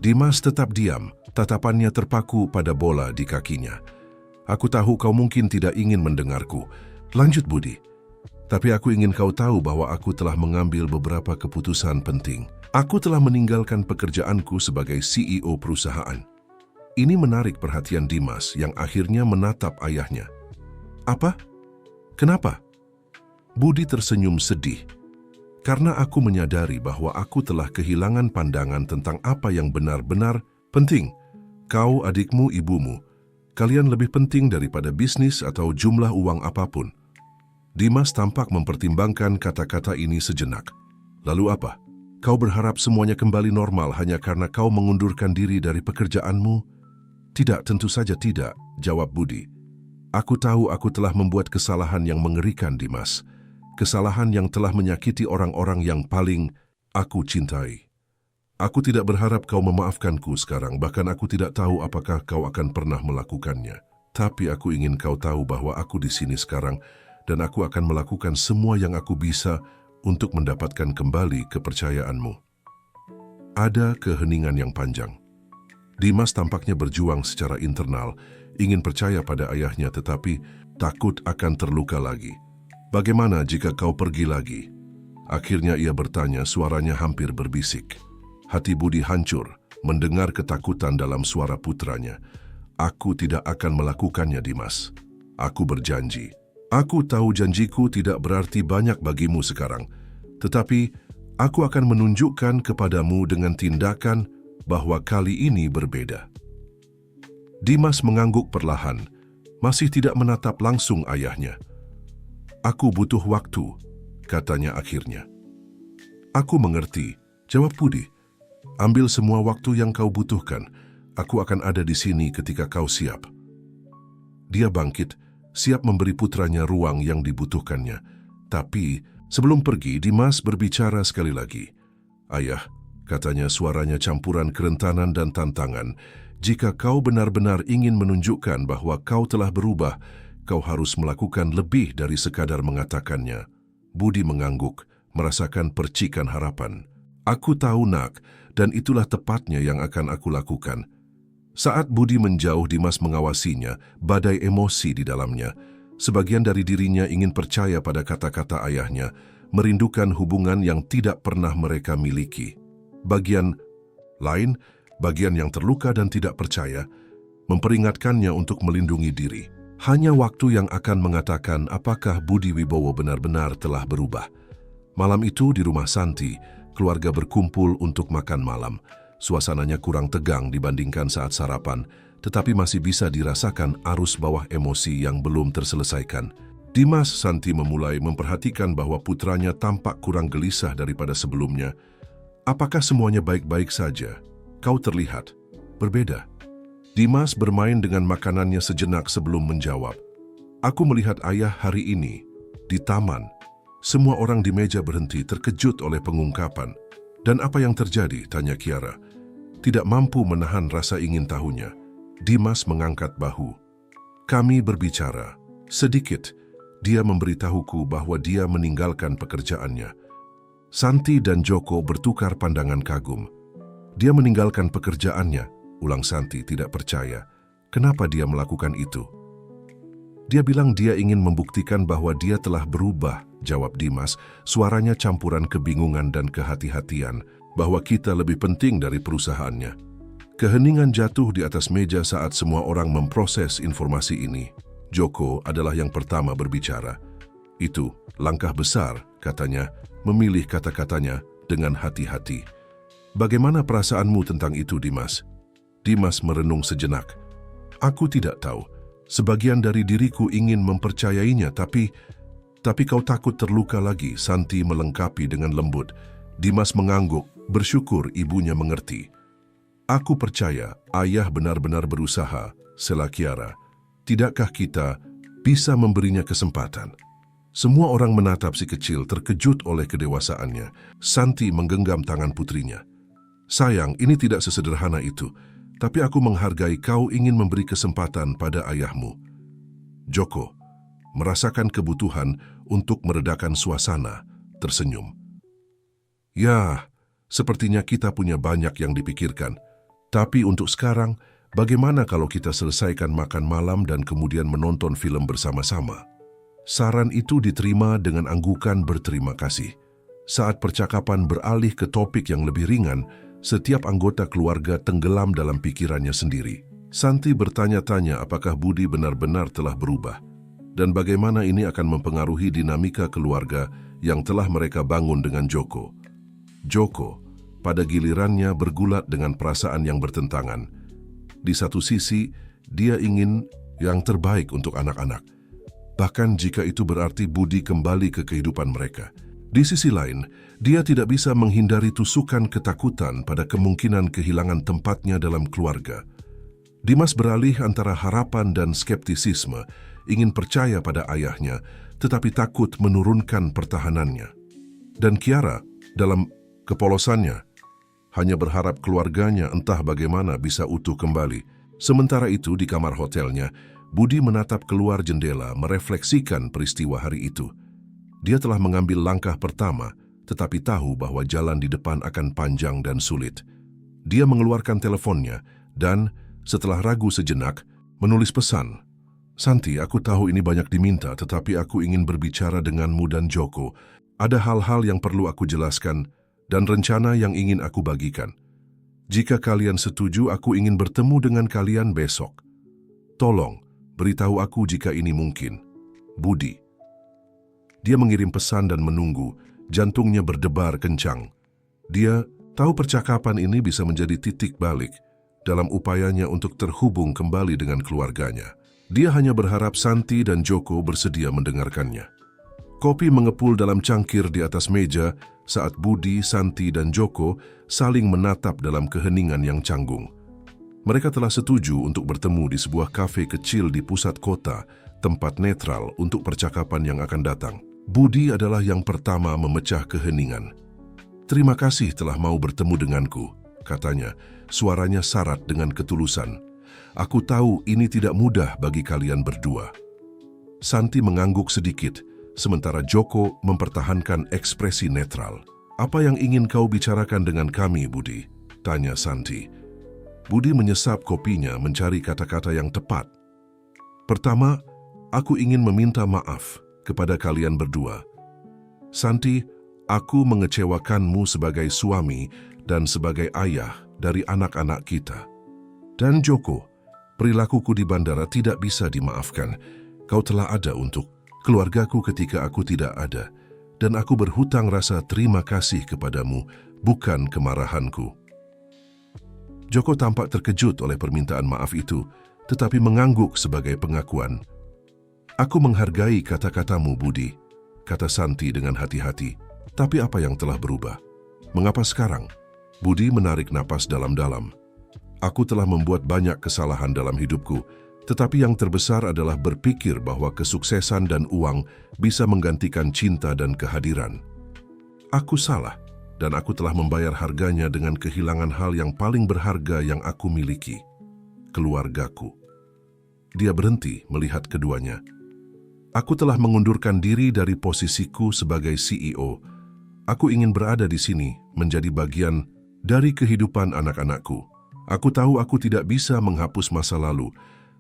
Dimas tetap diam, tatapannya terpaku pada bola di kakinya. "Aku tahu kau mungkin tidak ingin mendengarku," lanjut Budi. "Tapi aku ingin kau tahu bahwa aku telah mengambil beberapa keputusan penting. Aku telah meninggalkan pekerjaanku sebagai CEO perusahaan." Ini menarik perhatian Dimas yang akhirnya menatap ayahnya. "Apa? Kenapa?" Budi tersenyum sedih. "Karena aku menyadari bahwa aku telah kehilangan pandangan tentang apa yang benar-benar penting. Kau, adikmu, ibumu, kalian lebih penting daripada bisnis atau jumlah uang apapun." Dimas tampak mempertimbangkan kata-kata ini sejenak. "Lalu apa? Kau berharap semuanya kembali normal hanya karena kau mengundurkan diri dari pekerjaanmu?" "Tidak, tentu saja tidak," jawab Budi. "Aku tahu aku telah membuat kesalahan yang mengerikan, Dimas. Kesalahan yang telah menyakiti orang-orang yang paling aku cintai. Aku tidak berharap kau memaafkanku sekarang, bahkan aku tidak tahu apakah kau akan pernah melakukannya. Tapi aku ingin kau tahu bahwa aku di sini sekarang dan aku akan melakukan semua yang aku bisa untuk mendapatkan kembali kepercayaanmu." Ada keheningan yang panjang. Dimas tampaknya berjuang secara internal, ingin percaya pada ayahnya tetapi takut akan terluka lagi. "Bagaimana jika kau pergi lagi?" Akhirnya ia bertanya, suaranya hampir berbisik. Hati Budi hancur mendengar ketakutan dalam suara putranya. "Aku tidak akan melakukannya, Dimas. Aku berjanji. Aku tahu janjiku tidak berarti banyak bagimu sekarang, tetapi aku akan menunjukkan kepadamu dengan tindakan bahwa kali ini berbeda." Dimas mengangguk perlahan, masih tidak menatap langsung ayahnya. "Aku butuh waktu," katanya akhirnya. "Aku mengerti," jawab Budi. "Ambil semua waktu yang kau butuhkan. Aku akan ada di sini ketika kau siap." Dia bangkit, siap memberi putranya ruang yang dibutuhkannya. Tapi sebelum pergi, Dimas berbicara sekali lagi. "Ayah," katanya, suaranya campuran kerentanan dan tantangan, "jika kau benar-benar ingin menunjukkan bahwa kau telah berubah, kau harus melakukan lebih dari sekadar mengatakannya." Budi mengangguk, merasakan percikan harapan. "Aku tahu, Nak, dan itulah tepatnya yang akan aku lakukan." Saat Budi menjauh, Dimas mengawasinya, badai emosi di dalamnya. Sebagian dari dirinya ingin percaya pada kata-kata ayahnya, merindukan hubungan yang tidak pernah mereka miliki. Bagian lain, bagian yang terluka dan tidak percaya, memperingatkannya untuk melindungi diri. Hanya waktu yang akan mengatakan apakah Budi Wibowo benar-benar telah berubah. Malam itu di rumah Santi, keluarga berkumpul untuk makan malam. Suasananya kurang tegang dibandingkan saat sarapan, tetapi masih bisa dirasakan arus bawah emosi yang belum terselesaikan. Dimas, Santi memulai memperhatikan bahwa putranya tampak kurang gelisah daripada sebelumnya. Apakah semuanya baik-baik saja? Kau terlihat berbeda. Dimas bermain dengan makanannya sejenak sebelum menjawab. Aku melihat ayah hari ini di taman. Semua orang di meja berhenti terkejut oleh pengungkapan. Dan apa yang terjadi? Tanya Kiara. Tidak mampu menahan rasa ingin tahunya. Dimas mengangkat bahu. Kami berbicara. Sedikit. Dia memberitahuku bahwa dia meninggalkan pekerjaannya. Santi dan Joko bertukar pandangan kagum. Dia meninggalkan pekerjaannya, ulang Santi tidak percaya. Kenapa dia melakukan itu? Dia bilang dia ingin membuktikan bahwa dia telah berubah, jawab Dimas, suaranya campuran kebingungan dan kehati-hatian, bahwa kita lebih penting dari perusahaannya. Keheningan jatuh di atas meja saat semua orang memproses informasi ini. Joko adalah yang pertama berbicara. Itu langkah besar, katanya, memilih kata-katanya dengan hati-hati. Bagaimana perasaanmu tentang itu, Dimas? Dimas merenung sejenak. Aku tidak tahu. Sebagian dari diriku ingin mempercayainya, tapi kau takut terluka lagi, Santi melengkapi dengan lembut. Dimas mengangguk, bersyukur ibunya mengerti. Aku percaya ayah benar-benar berusaha, sela Kiara. Tidakkah kita bisa memberinya kesempatan? Semua orang menatap si kecil terkejut oleh kedewasaannya. Santi menggenggam tangan putrinya. Sayang, ini tidak sesederhana itu. Tapi aku menghargai kau ingin memberi kesempatan pada ayahmu. Joko merasakan kebutuhan untuk meredakan suasana, tersenyum. Ya, sepertinya kita punya banyak yang dipikirkan. Tapi untuk sekarang, bagaimana kalau kita selesaikan makan malam dan kemudian menonton film bersama-sama? Saran itu diterima dengan anggukan berterima kasih. Saat percakapan beralih ke topik yang lebih ringan, setiap anggota keluarga tenggelam dalam pikirannya sendiri. Santi bertanya-tanya apakah Budi benar-benar telah berubah dan bagaimana ini akan mempengaruhi dinamika keluarga yang telah mereka bangun dengan Joko. Joko, pada gilirannya bergulat dengan perasaan yang bertentangan. Di satu sisi, dia ingin yang terbaik untuk anak-anak, bahkan jika itu berarti Budi kembali ke kehidupan mereka. Di sisi lain, dia tidak bisa menghindari tusukan ketakutan pada kemungkinan kehilangan tempatnya dalam keluarga. Dimas beralih antara harapan dan skeptisisme, ingin percaya pada ayahnya, tetapi takut menurunkan pertahanannya. Dan Kiara, dalam kepolosannya, hanya berharap keluarganya entah bagaimana bisa utuh kembali. Sementara itu di kamar hotelnya, Budi menatap keluar jendela merefleksikan peristiwa hari itu. Dia telah mengambil langkah pertama, tetapi tahu bahwa jalan di depan akan panjang dan sulit. Dia mengeluarkan teleponnya dan, setelah ragu sejenak, menulis pesan. Santi, aku tahu ini banyak diminta, tetapi aku ingin berbicara denganmu dan Joko. Ada hal-hal yang perlu aku jelaskan dan rencana yang ingin aku bagikan. Jika kalian setuju, aku ingin bertemu dengan kalian besok. Tolong, beritahu aku jika ini mungkin. Budi. Dia mengirim pesan dan menunggu, jantungnya berdebar kencang. Dia tahu percakapan ini bisa menjadi titik balik dalam upayanya untuk terhubung kembali dengan keluarganya. Dia hanya berharap Santi dan Joko bersedia mendengarkannya. Kopi mengepul dalam cangkir di atas meja saat Budi, Santi, dan Joko saling menatap dalam keheningan yang canggung. Mereka telah setuju untuk bertemu di sebuah kafe kecil di pusat kota, tempat netral untuk percakapan yang akan datang. Budi adalah yang pertama memecah keheningan. Terima kasih telah mau bertemu denganku, katanya, suaranya syarat dengan ketulusan. Aku tahu ini tidak mudah bagi kalian berdua. Santi mengangguk sedikit, sementara Joko mempertahankan ekspresi netral. Apa yang ingin kau bicarakan dengan kami, Budi? Tanya Santi. Budi menyesap kopinya mencari kata-kata yang tepat. Pertama, aku ingin meminta maaf kepada kalian berdua. Santi, aku mengecewakanmu sebagai suami dan sebagai ayah dari anak-anak kita. Dan Joko, perilakuku di bandara tidak bisa dimaafkan. Kau telah ada untuk keluargaku ketika aku tidak ada, dan aku berhutang rasa terima kasih kepadamu, bukan kemarahanku. Joko tampak terkejut oleh permintaan maaf itu, tetapi mengangguk sebagai pengakuan. Aku menghargai kata-katamu, Budi, kata Santi dengan hati-hati. Tapi apa yang telah berubah? Mengapa sekarang? Budi menarik napas dalam-dalam. Aku telah membuat banyak kesalahan dalam hidupku, tetapi yang terbesar adalah berpikir bahwa kesuksesan dan uang bisa menggantikan cinta dan kehadiran. Aku salah, dan aku telah membayar harganya dengan kehilangan hal yang paling berharga yang aku miliki, keluargaku. Dia berhenti melihat keduanya. Aku telah mengundurkan diri dari posisiku sebagai CEO. Aku ingin berada di sini, menjadi bagian dari kehidupan anak-anakku. Aku tahu aku tidak bisa menghapus masa lalu,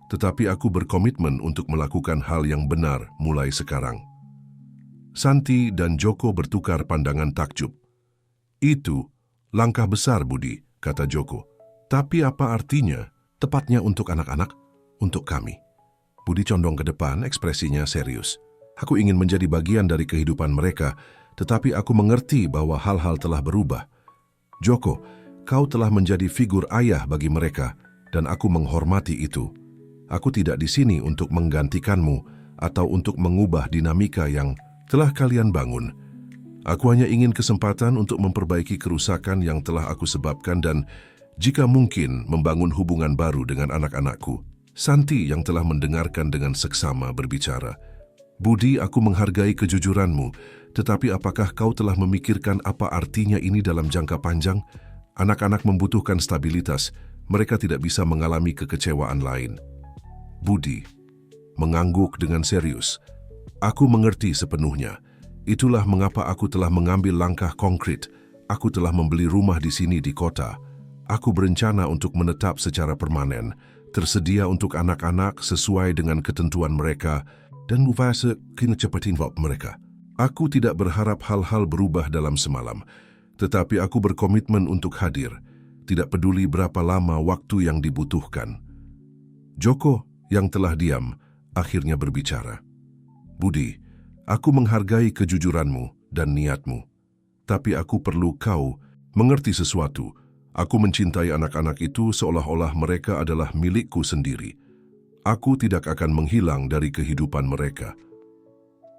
tetapi aku berkomitmen untuk melakukan hal yang benar mulai sekarang. Santi dan Joko bertukar pandangan takjub. Itu langkah besar, Budi, kata Joko. Tapi apa artinya? Tepatnya untuk anak-anak, untuk kami. Budi condong ke depan, ekspresinya serius. Aku ingin menjadi bagian dari kehidupan mereka, tetapi aku mengerti bahwa hal-hal telah berubah. Joko, kau telah menjadi figur ayah bagi mereka, dan aku menghormati itu. Aku tidak di sini untuk menggantikanmu atau untuk mengubah dinamika yang telah kalian bangun. Aku hanya ingin kesempatan untuk memperbaiki kerusakan yang telah aku sebabkan dan, jika mungkin, membangun hubungan baru dengan anak-anakku. Santi yang telah mendengarkan dengan seksama berbicara. Budi, aku menghargai kejujuranmu, tetapi apakah kau telah memikirkan apa artinya ini dalam jangka panjang? Anak-anak membutuhkan stabilitas, mereka tidak bisa mengalami kekecewaan lain. Budi mengangguk dengan serius. Aku mengerti sepenuhnya. Itulah mengapa aku telah mengambil langkah konkret. Aku telah membeli rumah di sini di kota. Aku berencana untuk menetap secara permanen, tersedia untuk anak-anak sesuai dengan ketentuan mereka, dan mufasa kena cepatin waktu mereka. Aku tidak berharap hal-hal berubah dalam semalam, tetapi aku berkomitmen untuk hadir, tidak peduli berapa lama waktu yang dibutuhkan. Joko yang telah diam, akhirnya berbicara. Budi, aku menghargai kejujuranmu dan niatmu, tapi aku perlu kau mengerti sesuatu. Aku mencintai anak-anak itu seolah-olah mereka adalah milikku sendiri. Aku tidak akan menghilang dari kehidupan mereka.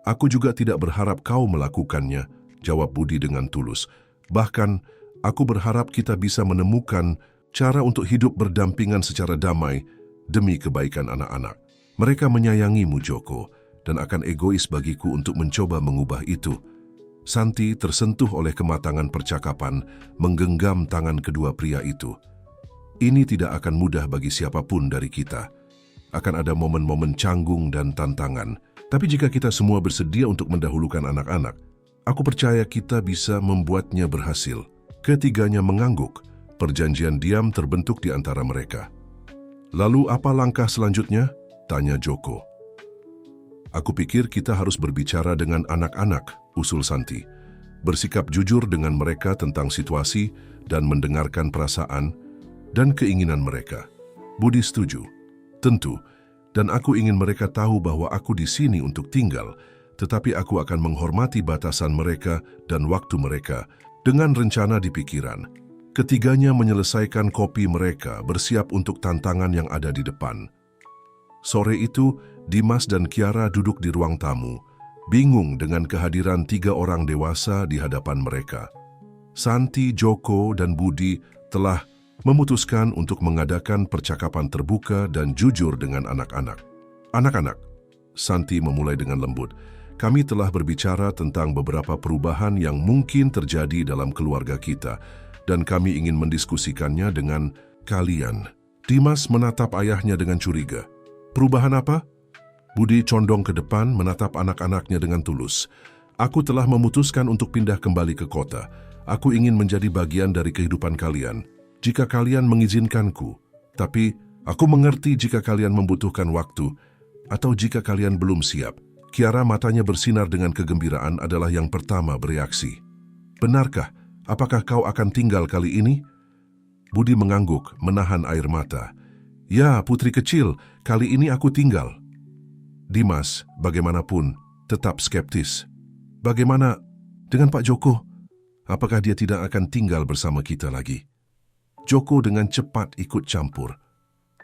Aku juga tidak berharap kau melakukannya, jawab Budi dengan tulus. Bahkan, aku berharap kita bisa menemukan cara untuk hidup berdampingan secara damai demi kebaikan anak-anak. Mereka menyayangimu, Joko, dan akan egois bagiku untuk mencoba mengubah itu. Santi tersentuh oleh kematangan percakapan, menggenggam tangan kedua pria itu. Ini tidak akan mudah bagi siapapun dari kita. Akan ada momen-momen canggung dan tantangan. Tapi jika kita semua bersedia untuk mendahulukan anak-anak, aku percaya kita bisa membuatnya berhasil. Ketiganya mengangguk. Perjanjian diam terbentuk di antara mereka. Lalu apa langkah selanjutnya? Tanya Joko. Aku pikir kita harus berbicara dengan anak-anak, usul Santi. Bersikap jujur dengan mereka tentang situasi dan mendengarkan perasaan dan keinginan mereka. Budi setuju. Tentu, dan aku ingin mereka tahu bahwa aku di sini untuk tinggal, tetapi aku akan menghormati batasan mereka dan waktu mereka dengan rencana di pikiran. Ketiganya menyelesaikan kopi mereka, bersiap untuk tantangan yang ada di depan. Sore itu, Dimas dan Kiara duduk di ruang tamu, bingung dengan kehadiran 3 orang dewasa di hadapan mereka. Santi, Joko, dan Budi telah memutuskan untuk mengadakan percakapan terbuka dan jujur dengan anak-anak. Anak-anak, Santi memulai dengan lembut, kami telah berbicara tentang beberapa perubahan yang mungkin terjadi dalam keluarga kita, dan kami ingin mendiskusikannya dengan kalian. Dimas menatap ayahnya dengan curiga. Perubahan apa? Budi condong ke depan menatap anak-anaknya dengan tulus. Aku telah memutuskan untuk pindah kembali ke kota. Aku ingin menjadi bagian dari kehidupan kalian, jika kalian mengizinkanku. Tapi, aku mengerti jika kalian membutuhkan waktu, atau jika kalian belum siap. Kiara matanya bersinar dengan kegembiraan adalah yang pertama bereaksi. Benarkah? Apakah kau akan tinggal kali ini? Budi mengangguk, menahan air mata. Ya, putri kecil, kali ini aku tinggal. Dimas, bagaimanapun, tetap skeptis. Bagaimana dengan Pak Joko? Apakah dia tidak akan tinggal bersama kita lagi? Joko dengan cepat ikut campur.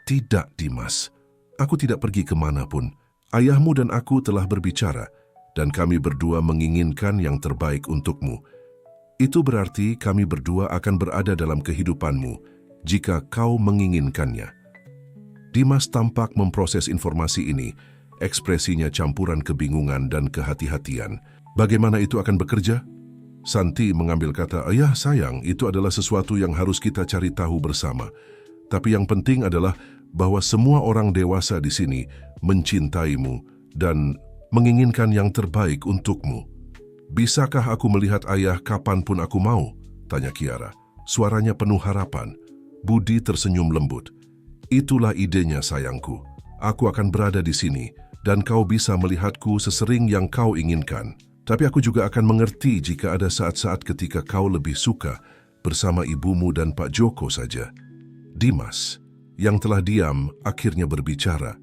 Tidak, Dimas. Aku tidak pergi kemanapun. Ayahmu dan aku telah berbicara, dan kami berdua menginginkan yang terbaik untukmu. Itu berarti kami berdua akan berada dalam kehidupanmu jika kau menginginkannya. Dimas tampak memproses informasi ini, ekspresinya campuran kebingungan dan kehati-hatian. Bagaimana itu akan bekerja? Santi mengambil kata, "Ayah sayang, itu adalah sesuatu yang harus kita cari tahu bersama. Tapi yang penting adalah bahwa semua orang dewasa di sini mencintaimu dan menginginkan yang terbaik untukmu." "Bisakah aku melihat ayah kapanpun aku mau?" tanya Kiara. Suaranya penuh harapan. Budi tersenyum lembut. "Itulah idenya sayangku. Aku akan berada di sini dan kau bisa melihatku sesering yang kau inginkan. Tapi aku juga akan mengerti jika ada saat-saat ketika kau lebih suka bersama ibumu dan Pak Joko saja." Dimas, yang telah diam, akhirnya berbicara.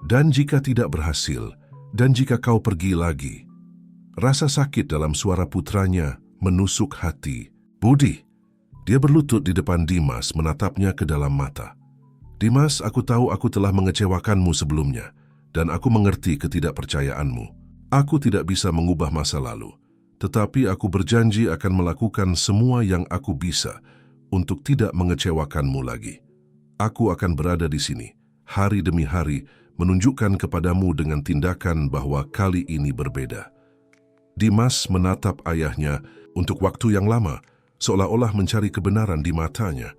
"Dan jika tidak berhasil, dan jika kau pergi lagi." Rasa sakit dalam suara putranya menusuk hati. "Budi." Dia berlutut di depan Dimas, menatapnya ke dalam mata. "Dimas, aku tahu aku telah mengecewakanmu sebelumnya, dan aku mengerti ketidakpercayaanmu. Aku tidak bisa mengubah masa lalu, tetapi aku berjanji akan melakukan semua yang aku bisa untuk tidak mengecewakanmu lagi. Aku akan berada di sini, hari demi hari, menunjukkan kepadamu dengan tindakan bahwa kali ini berbeda." Dimas menatap ayahnya untuk waktu yang lama, seolah-olah mencari kebenaran di matanya.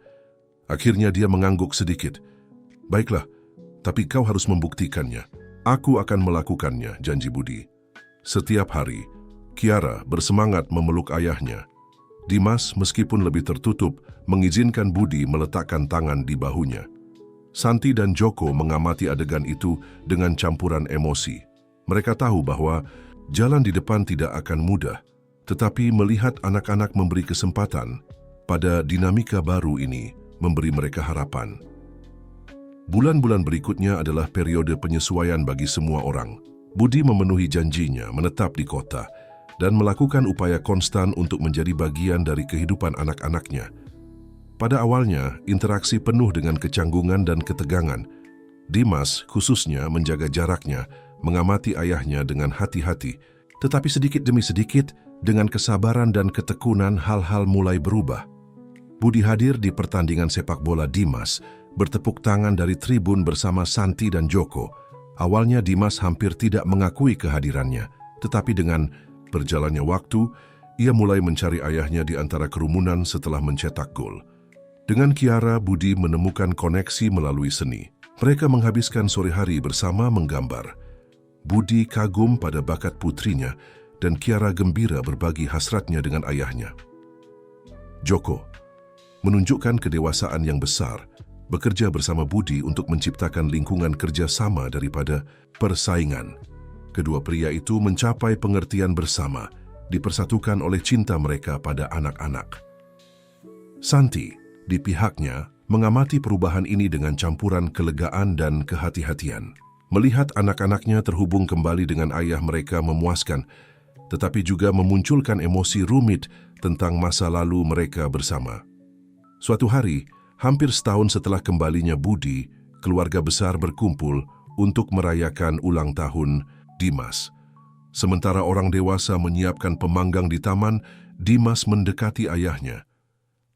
Akhirnya dia mengangguk sedikit. "Baiklah, tapi kau harus membuktikannya. Aku akan melakukannya," janji Budi. Setiap hari, Kiara bersemangat memeluk ayahnya. Dimas, meskipun lebih tertutup, mengizinkan Budi meletakkan tangan di bahunya. Santi dan Joko mengamati adegan itu dengan campuran emosi. Mereka tahu bahwa jalan di depan tidak akan mudah, tetapi melihat anak-anak memberi kesempatan pada dinamika baru ini memberi mereka harapan. Bulan-bulan berikutnya adalah periode penyesuaian bagi semua orang. Budi memenuhi janjinya menetap di kota dan melakukan upaya konstan untuk menjadi bagian dari kehidupan anak-anaknya. Pada awalnya, interaksi penuh dengan kecanggungan dan ketegangan. Dimas khususnya menjaga jaraknya, mengamati ayahnya dengan hati-hati. Tetapi sedikit demi sedikit, dengan kesabaran dan ketekunan hal-hal mulai berubah. Budi hadir di pertandingan sepak bola Dimas, bertepuk tangan dari tribun bersama Santi dan Joko. Awalnya Dimas hampir tidak mengakui kehadirannya, tetapi dengan berjalannya waktu, ia mulai mencari ayahnya di antara kerumunan setelah mencetak gol. Dengan Kiara, Budi menemukan koneksi melalui seni. Mereka menghabiskan sore hari bersama menggambar. Budi kagum pada bakat putrinya dan Kiara gembira berbagi hasratnya dengan ayahnya. Joko menunjukkan kedewasaan yang besar, bekerja bersama Budi untuk menciptakan lingkungan kerja sama daripada persaingan. Kedua pria itu mencapai pengertian bersama, dipersatukan oleh cinta mereka pada anak-anak. Santi, di pihaknya, mengamati perubahan ini dengan campuran kelegaan dan kehati-hatian. Melihat anak-anaknya terhubung kembali dengan ayah mereka memuaskan, tetapi juga memunculkan emosi rumit tentang masa lalu mereka bersama. Suatu hari, hampir setahun setelah kembalinya Budi, keluarga besar berkumpul untuk merayakan ulang tahun Dimas. Sementara orang dewasa menyiapkan pemanggang di taman, Dimas mendekati ayahnya.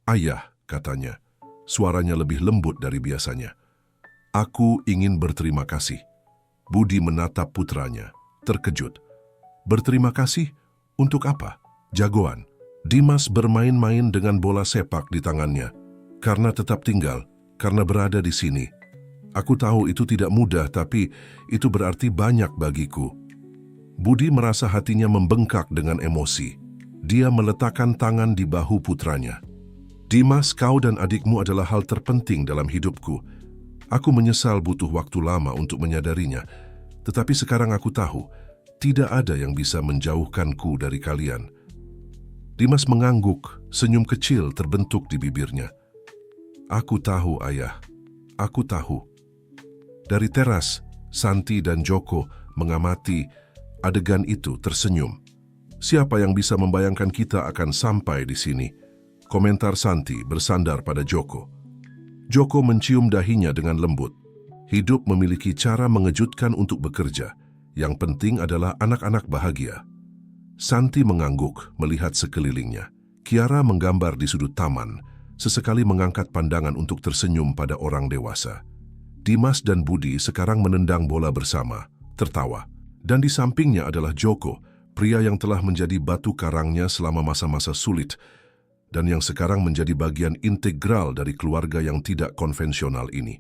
"Ayah," katanya, suaranya lebih lembut dari biasanya. "Aku ingin berterima kasih." Budi menatap putranya, terkejut. "Berterima kasih? Untuk apa?" "Jagoan." Dimas bermain-main dengan bola sepak di tangannya. "Karena tetap tinggal, karena berada di sini. Aku tahu itu tidak mudah, tapi itu berarti banyak bagiku." Budi merasa hatinya membengkak dengan emosi. Dia meletakkan tangan di bahu putranya. "Dimas, kau dan adikmu adalah hal terpenting dalam hidupku. Aku menyesal butuh waktu lama untuk menyadarinya, tetapi sekarang aku tahu, tidak ada yang bisa menjauhkanku dari kalian." Dimas mengangguk, senyum kecil terbentuk di bibirnya. "Aku tahu, ayah. Aku tahu." Dari teras, Santi dan Joko mengamati adegan itu tersenyum. "Siapa yang bisa membayangkan kita akan sampai di sini?" Komentar Santi bersandar pada Joko. Joko mencium dahinya dengan lembut. Hidup memiliki cara mengejutkan untuk bekerja. Yang penting adalah anak-anak bahagia. Santi mengangguk melihat sekelilingnya. Kiara menggambar di sudut taman, sesekali mengangkat pandangan untuk tersenyum pada orang dewasa. Dimas dan Budi sekarang menendang bola bersama, tertawa. Dan di sampingnya adalah Joko, pria yang telah menjadi batu karangnya selama masa-masa sulit dan yang sekarang menjadi bagian integral dari keluarga yang tidak konvensional ini.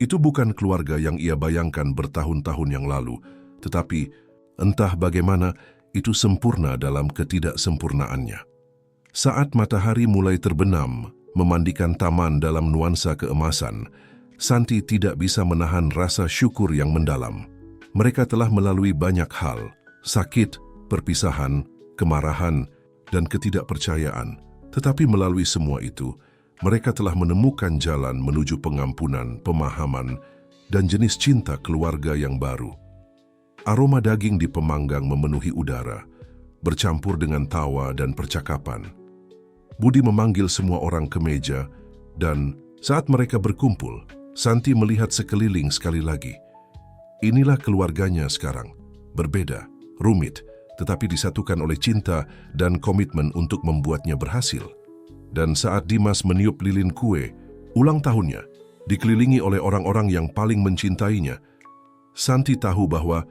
Itu bukan keluarga yang ia bayangkan bertahun-tahun yang lalu, tetapi entah bagaimana itu sempurna dalam ketidaksempurnaannya. Saat matahari mulai terbenam, memandikan taman dalam nuansa keemasan, Santi tidak bisa menahan rasa syukur yang mendalam. Mereka telah melalui banyak hal, sakit, perpisahan, kemarahan, dan ketidakpercayaan. Tetapi melalui semua itu, mereka telah menemukan jalan menuju pengampunan, pemahaman, dan jenis cinta keluarga yang baru. Aroma daging di pemanggang memenuhi udara, bercampur dengan tawa dan percakapan. Budi memanggil semua orang ke meja, dan saat mereka berkumpul, Santi melihat sekeliling sekali lagi. Inilah keluarganya sekarang, berbeda, rumit, tetapi disatukan oleh cinta dan komitmen untuk membuatnya berhasil. Dan saat Dimas meniup lilin kue, ulang tahunnya, dikelilingi oleh orang-orang yang paling mencintainya, Santi tahu bahwa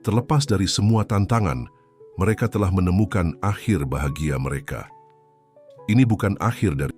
terlepas dari semua tantangan, mereka telah menemukan akhir bahagia mereka. Ini bukan akhir dari